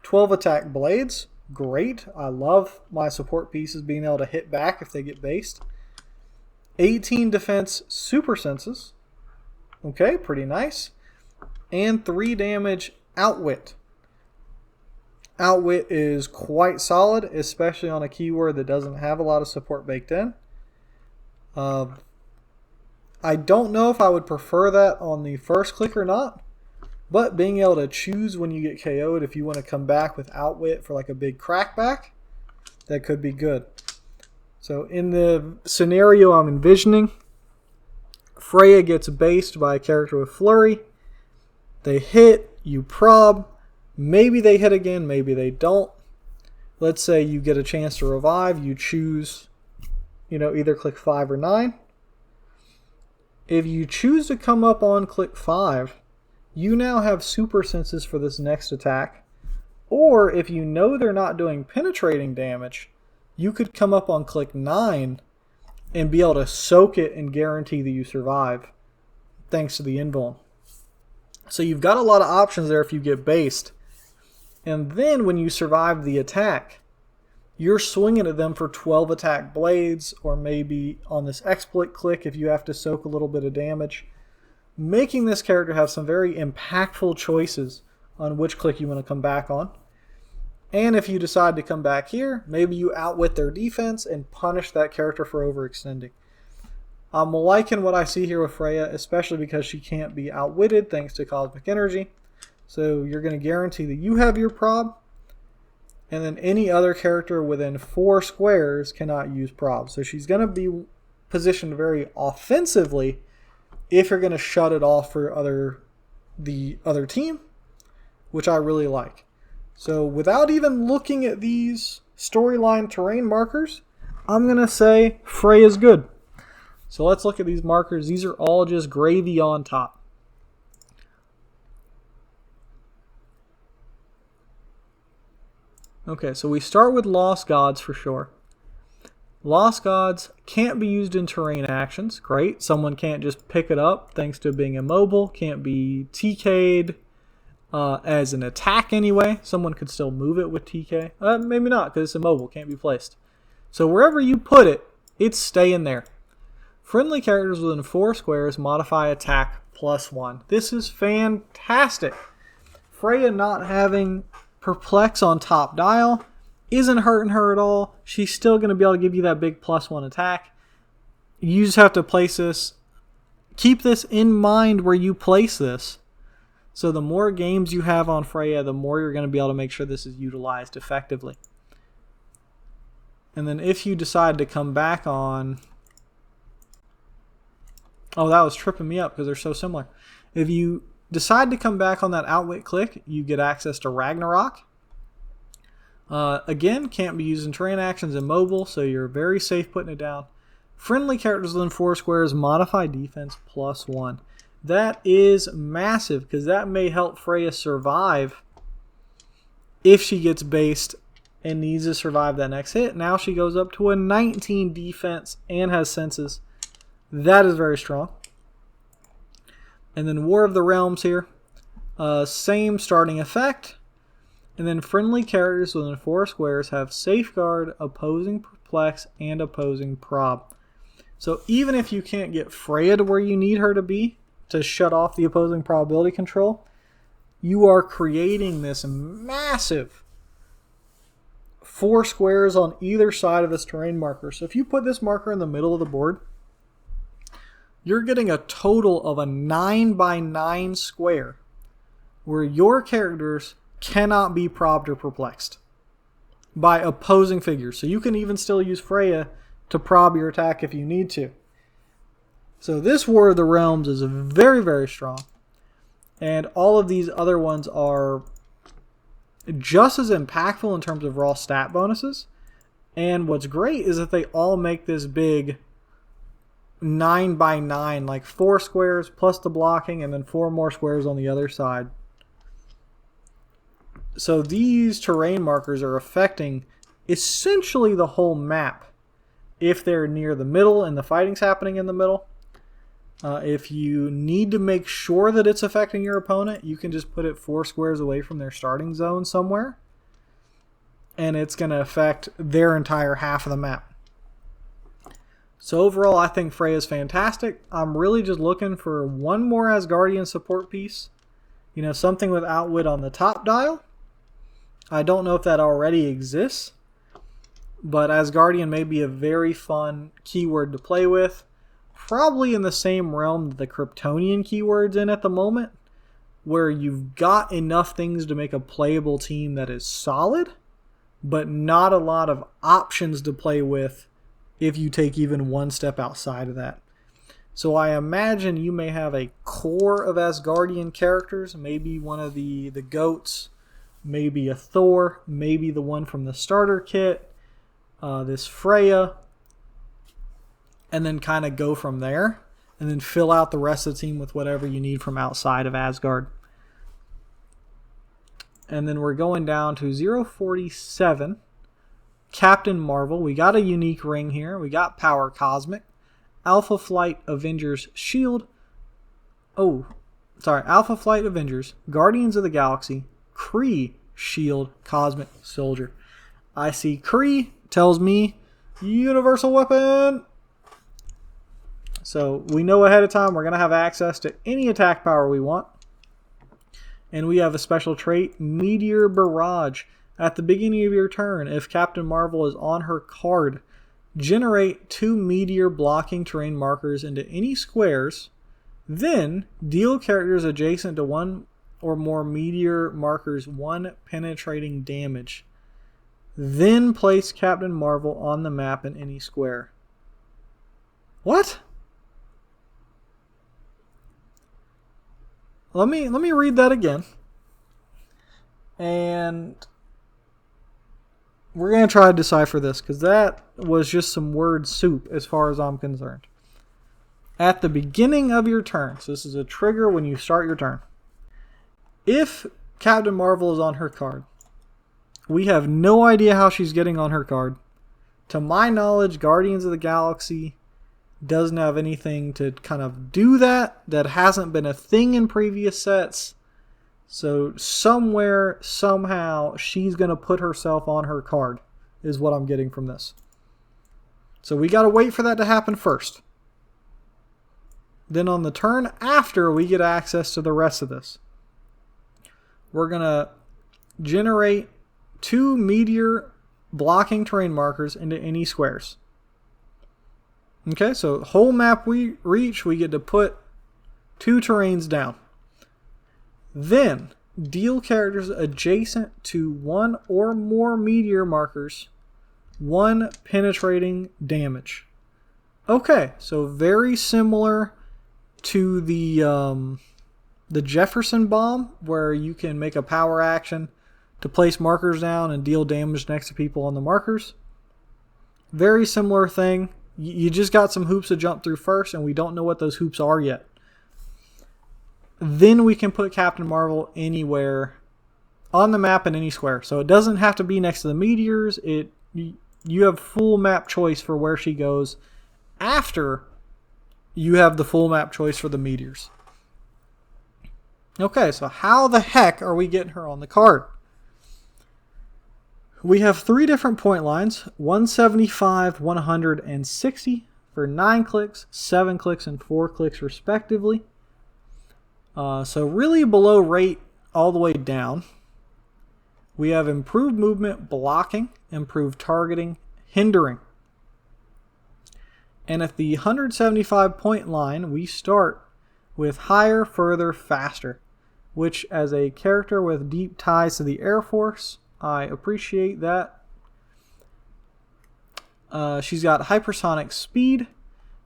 12 attack blades, great. I love my support pieces being able to hit back if they get based. 18 defense super senses. Okay, pretty nice. And 3 damage outwit. Outwit is quite solid, especially on a keyword that doesn't have a lot of support baked in. I don't know if I would prefer that on the first click or not, but being able to choose when you get KO'd if you want to come back with Outwit for like a big crackback, that could be good. So in the scenario I'm envisioning, Freya gets based by a character with Flurry. They hit, you prob, maybe they hit again, maybe they don't. let's say you get a chance to revive, you choose, either click 5 or 9. If you choose to come up on click 5, you now have super senses for this next attack. Or if you know they're not doing penetrating damage, you could come up on click 9 and be able to soak it and guarantee that you survive thanks to the invuln. So you've got a lot of options there if you get based. And then when you survive the attack, you're swinging at them for 12 attack blades, or maybe on this exploit click if you have to soak a little bit of damage, making this character have some very impactful choices on which click you want to come back on. And if you decide to come back here, maybe you outwit their defense and punish that character for overextending. I'm liking what I see here with Freya, especially because she can't be outwitted thanks to cosmic energy. So you're going to guarantee that you have your prob, and then any other character within 4 squares cannot use prob. So she's going to be positioned very offensively if you're going to shut it off for the other team, which I really like. So without even looking at these storyline terrain markers, I'm going to say Freya's good. So let's look at these markers. These are all just gravy on top. Okay, so we start with Lost Gods for sure. Lost Gods can't be used in terrain actions. Great. Someone can't just pick it up thanks to being immobile. Can't be TK'd as an attack anyway. Someone could still move it with TK. Maybe not because it's immobile. Can't be placed. So wherever you put it, it's staying there. Friendly characters within 4 squares modify attack +1. This is fantastic. Freya not having Perplex on top dial isn't hurting her at all. She's still going to be able to give you that big +1 attack. You just have to place this. Keep this in mind where you place this. So the more games you have on Freya, the more you're going to be able to make sure this is utilized effectively. And then if you decide to come back on... Oh, that was tripping me up because they're so similar. If you decide to come back on that outwit click, you get access to Ragnarok. Again, can't be used in terrain actions and mobile, so you're very safe putting it down. Friendly characters within 4 squares modify defense +1. That is massive because that may help Freya survive if she gets based and needs to survive that next hit. Now she goes up to a 19 defense and has senses. That is very strong. And then War of the Realms here. Same starting effect. And then friendly characters within 4 squares have Safeguard, Opposing Perplex, and Opposing Prob. So even if you can't get Freya to where you need her to be to shut off the opposing probability control, you are creating this massive 4 squares on either side of this terrain marker. So if you put this marker in the middle of the board, you're getting a total of a 9x9 square where your characters cannot be probbed or perplexed by opposing figures. So you can even still use Freya to prob your attack if you need to. So this War of the Realms is very, very strong. And all of these other ones are just as impactful in terms of raw stat bonuses. And what's great is that they all make this big 9x9, like 4 squares plus the blocking and then 4 more squares on the other side. So these terrain markers are affecting essentially the whole map if they're near the middle and the fighting's happening in the middle. If you need to make sure that it's affecting your opponent, you can just put it 4 squares away from their starting zone somewhere, and it's going to affect their entire half of the map. So overall, I think Freya's fantastic. I'm really just looking for one more Asgardian support piece. You know, something with Outwit on the top dial. I don't know if that already exists, but Asgardian may be a very fun keyword to play with. Probably in the same realm that the Kryptonian keyword's in at the moment, where you've got enough things to make a playable team that is solid, but not a lot of options to play with if you take even one step outside of that. So I imagine you may have a core of Asgardian characters, maybe one of the goats, maybe a Thor, maybe the one from the starter kit, this Freya, and then kind of go from there, and then fill out the rest of the team with whatever you need from outside of Asgard. And then we're going down to 047, Captain Marvel. We got a unique ring here. We got Power Cosmic, Alpha Flight Avengers Shield. Alpha Flight Avengers, Guardians of the Galaxy, Kree Shield, Cosmic Soldier. I see Kree, tells me Universal Weapon. So we know ahead of time we're going to have access to any attack power we want. And we have a special trait, Meteor Barrage. At the beginning of your turn, if Captain Marvel is on her card, generate 2 meteor blocking terrain markers into any squares. Then, deal characters adjacent to one or more meteor markers 1 penetrating damage. Then place Captain Marvel on the map in any square. What? Let me read that again. And we're going to try to decipher this, because that was just some word soup as far as I'm concerned. At the beginning of your turn, so this is a trigger when you start your turn. If Captain Marvel is on her card, we have no idea how she's getting on her card. To my knowledge, Guardians of the Galaxy doesn't have anything to kind of do that. That hasn't been a thing in previous sets. So somewhere, somehow, she's going to put herself on her card, is what I'm getting from this. So we got to wait for that to happen first. Then on the turn after, we get access to the rest of this. We're going to generate 2 meteor blocking terrain markers into any squares. Okay, so whole map we reach, we get to put 2 terrains down. Then, deal characters adjacent to 1 or more meteor markers 1 penetrating damage. Okay, so very similar to the Jefferson Bomb, where you can make a power action to place markers down and deal damage next to people on the markers. Very similar thing. You just got some hoops to jump through first, and we don't know what those hoops are yet. Then we can put Captain Marvel anywhere on the map in any square. So it doesn't have to be next to the meteors. You have full map choice for where she goes after you have the full map choice for the meteors. Okay, so how the heck are we getting her on the card? We have 3 different point lines, 175, 100, and 60 for 9 clicks, 7 clicks, and 4 clicks respectively. So really below rate all the way down. We have improved movement, blocking, improved targeting, hindering. And at the 175 point line, we start with higher, further, faster, which as a character with deep ties to the Air Force, I appreciate that. She's got hypersonic speed.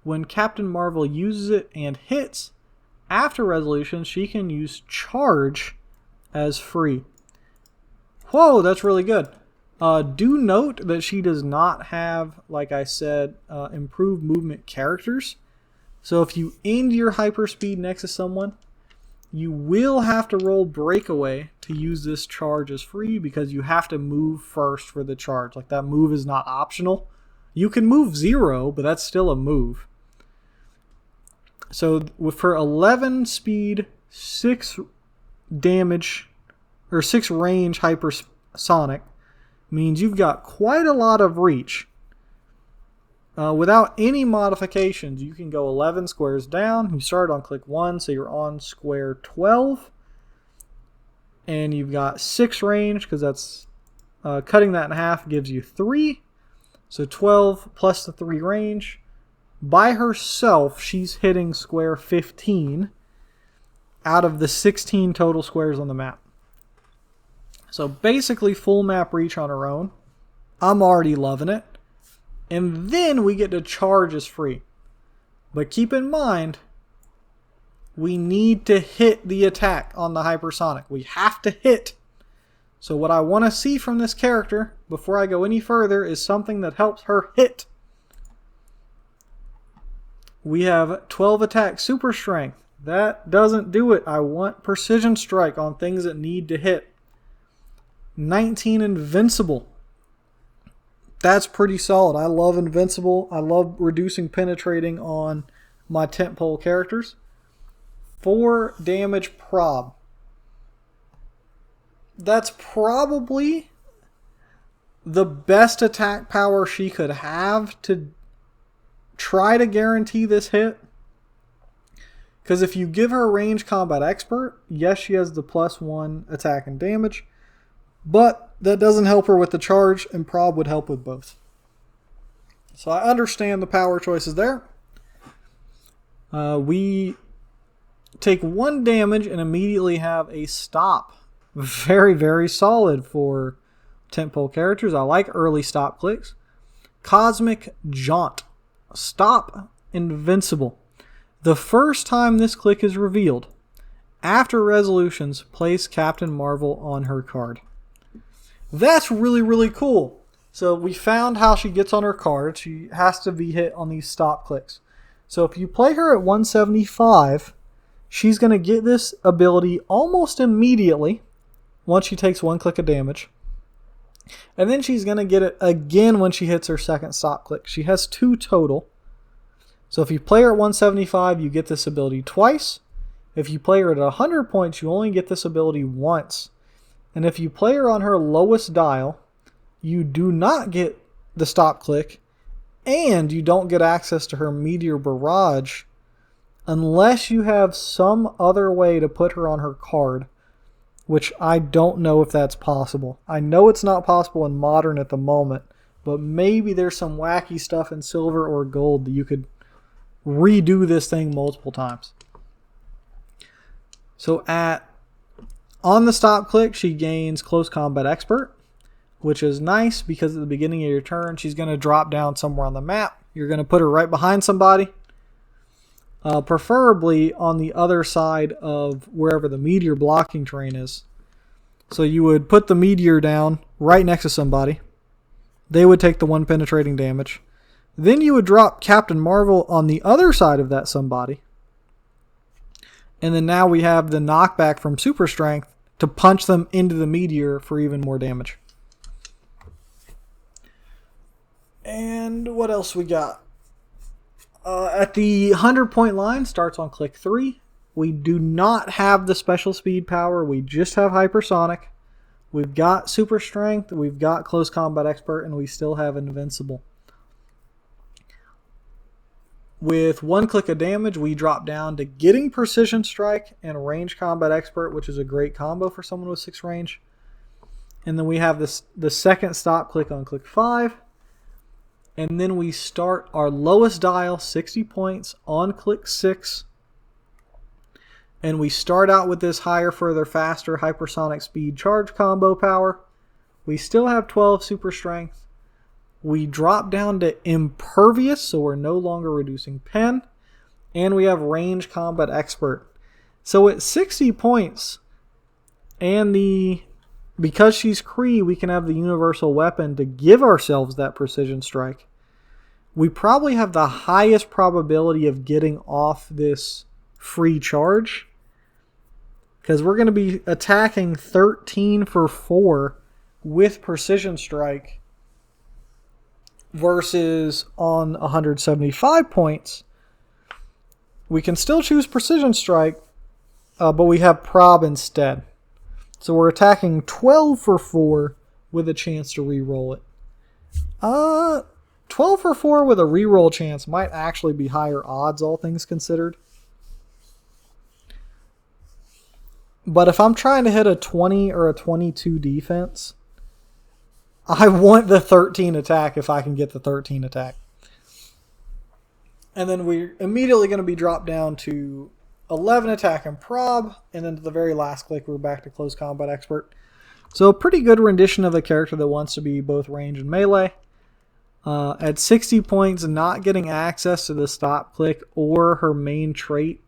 When Captain Marvel uses it and hits, after resolution, she can use charge as free. Whoa, that's really good. Do note that she does not have, like I said, improved movement characters. So if you end your hyperspeed next to someone, you will have to roll breakaway to use this charge as free, because you have to move first for the charge. Like, that move is not optional. You can move 0, but that's still a move. So for 11 speed, 6 damage, or 6 range hypersonic, means you've got quite a lot of reach. Without any modifications, you can go 11 squares down. You start on click 1, so you're on square 12. And you've got 6 range, because that's cutting that in half gives you 3. So 12 plus the 3 range. By herself, she's hitting square 15 out of the 16 total squares on the map. So basically full map reach on her own. I'm already loving it. And then we get to charge as free. But keep in mind, we need to hit the attack on the hypersonic. We have to hit So what I want to see from this character before I go any further is something that helps her hit. We have 12 attack super strength. That doesn't do it. I want precision strike on things that need to hit. 19 invincible. That's pretty solid. I love invincible. I love reducing penetrating on my tentpole characters. 4 damage prob. That's probably the best attack power she could have to try to guarantee this hit. Because if you give her range combat expert, yes, she has the +1 attack and damage, but that doesn't help her with the charge, and prob would help with both. So I understand the power choices there. We take 1 damage and immediately have a stop. Very, very solid for tentpole characters. I like early stop clicks. Cosmic Jaunt. Stop invincible. The first time this click is revealed, after resolutions, place Captain Marvel on her card. That's really, really cool. So we found how she gets on her card. She has to be hit on these stop clicks. So if you play her at 175, she's going to get this ability almost immediately once she takes 1 click of damage. And then she's going to get it again when she hits her second stop click. She has 2 total. So if you play her at 175, you get this ability twice. If you play her at 100 points, you only get this ability once. And if you play her on her lowest dial, you do not get the stop click, and you don't get access to her Meteor Barrage unless you have some other way to put her on her card, which I don't know if that's possible. I know it's not possible in Modern at the moment, but maybe there's some wacky stuff in Silver or Gold that you could redo this thing multiple times. So on the stop click, she gains Close Combat Expert, which is nice because at the beginning of your turn, she's going to drop down somewhere on the map. You're going to put her right behind somebody, preferably on the other side of wherever the meteor blocking terrain is. So you would put the meteor down right next to somebody. They would take the 1 penetrating damage. Then you would drop Captain Marvel on the other side of that somebody. And then now we have the knockback from Super Strength to punch them into the meteor for even more damage. And what else we got? At the 100-point line, starts on click 3. We do not have the special speed power. We just have hypersonic. We've got super strength. We've got close combat expert, and we still have invincible. With 1 click of damage, we drop down to getting precision strike and range combat expert, which is a great combo for someone with 6 range. And then we have the second stop click on click 5. And then we start our lowest dial, 60 points, on click 6. And we start out with this higher, further, faster, hypersonic speed charge combo power. We still have 12 super strength. We drop down to impervious, so we're no longer reducing pen. And we have range combat expert. So at 60 points, and because she's Kree, we can have the universal weapon to give ourselves that precision strike. We probably have the highest probability of getting off this free charge, because we're going to be attacking 13 for 4 with precision strike versus on 175 points. We can still choose precision strike, but we have prob instead. So we're attacking 12 for 4 with a chance to reroll it. 12 for 4 with a reroll chance might actually be higher odds, all things considered. But if I'm trying to hit a 20 or a 22 defense, I want the 13 attack if I can get the 13 attack. And then we're immediately going to be dropped down to 11 attack and prob, and then to the very last click we're back to close combat expert. So a pretty good rendition of a character that wants to be both range and melee. At 60 points, not getting access to the stop click or her main trait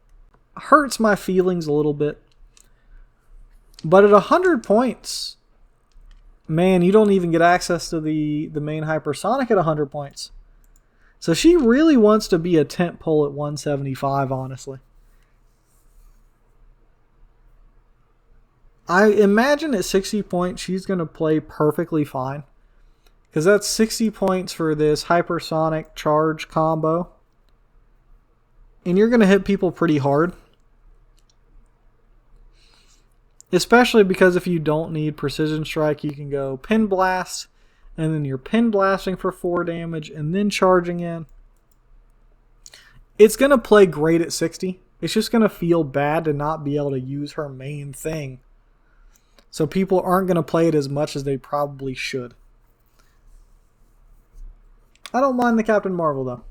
hurts my feelings a little bit. But at 100 points, man, you don't even get access to the main hypersonic at 100 points. So she really wants to be a tent pole at 175, honestly. I imagine at 60 points, she's going to play perfectly fine. Because that's 60 points for this hypersonic charge combo. And you're going to hit people pretty hard. Especially because if you don't need precision strike, you can go pin blast. And then you're pin blasting for 4 damage and then charging in. It's going to play great at 60. It's just going to feel bad to not be able to use her main thing. So people aren't going to play it as much as they probably should. I don't mind the Captain Marvel though.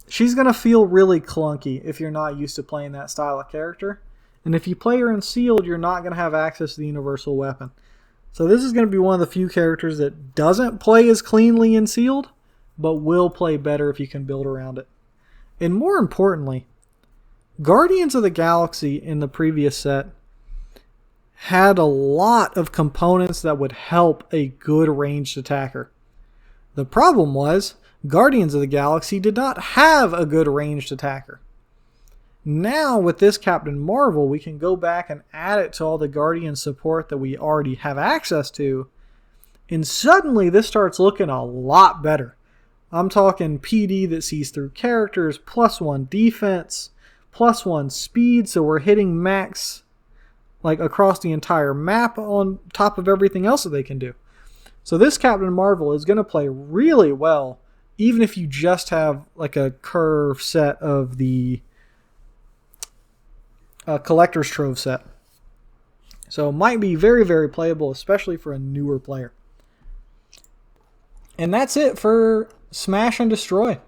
She's going to feel really clunky if you're not used to playing that style of character. And if you play her in sealed, you're not going to have access to the universal weapon. So this is going to be one of the few characters that doesn't play as cleanly in sealed, but will play better if you can build around it. And more importantly, Guardians of the Galaxy in the previous set had a lot of components that would help a good ranged attacker. The problem was, Guardians of the Galaxy did not have a good ranged attacker. Now, with this Captain Marvel, we can go back and add it to all the Guardian support that we already have access to, and suddenly this starts looking a lot better. I'm talking PD that sees through characters, +1 defense, +1 speed, so we're hitting max like across the entire map on top of everything else that they can do. So this Captain Marvel is going to play really well, even if you just have like a curve set of the Collector's Trove set. So it might be very, very playable, especially for a newer player. And that's it for Smash and Destroy.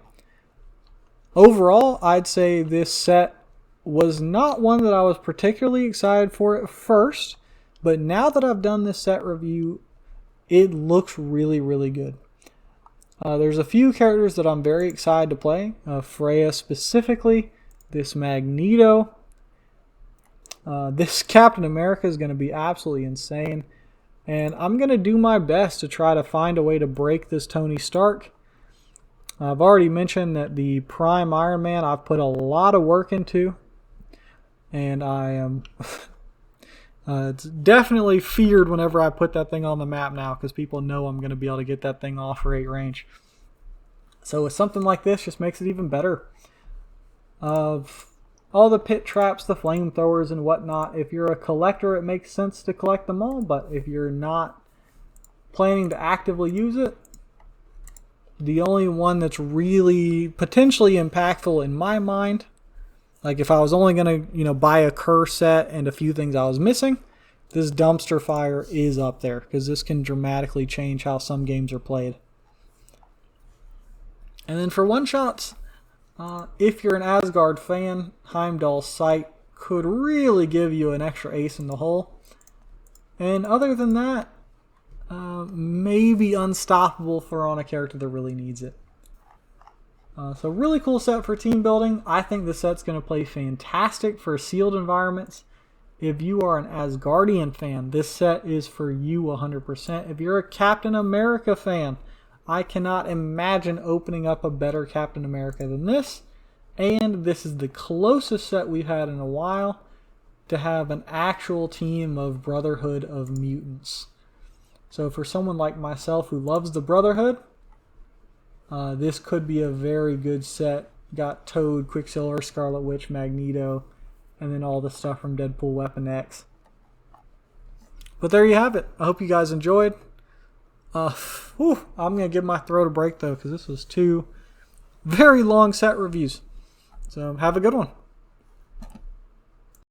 Overall, I'd say this set was not one that I was particularly excited for at first, but now that I've done this set review, it looks really, really good. There's a few characters that I'm very excited to play. Freya specifically, this Magneto. This Captain America is going to be absolutely insane. And I'm going to do my best to try to find a way to break this Tony Stark. I've already mentioned that the Prime Iron Man I've put a lot of work into. And I am... it's definitely feared whenever I put that thing on the map now, because people know I'm going to be able to get that thing off for 8 range. So with something like this, just makes it even better. Of all the pit traps, the flamethrowers and whatnot, if you're a collector, it makes sense to collect them all. But if you're not planning to actively use it, the only one that's really potentially impactful in my mind, like if I was only going to, buy a Kerr set and a few things I was missing, this dumpster fire is up there, because this can dramatically change how some games are played. And then for one-shots, if you're an Asgard fan, Heimdall's Sight could really give you an extra ace in the hole. And other than that, maybe Unstoppable for on a character that really needs it. So really cool set for team building. I think the set's going to play fantastic for sealed environments. If you are an Asgardian fan, this set is for you 100%. If you're a Captain America fan, I cannot imagine opening up a better Captain America than this. And this is the closest set we've had in a while to have an actual team of Brotherhood of Mutants. So for someone like myself who loves the Brotherhood, this could be a very good set. Got Toad, Quicksilver, Scarlet Witch, Magneto, and then all the stuff from Deadpool Weapon X. But there you have it. I hope you guys enjoyed. I'm going to give my throat a break though, because this was 2 very long set reviews. So have a good one.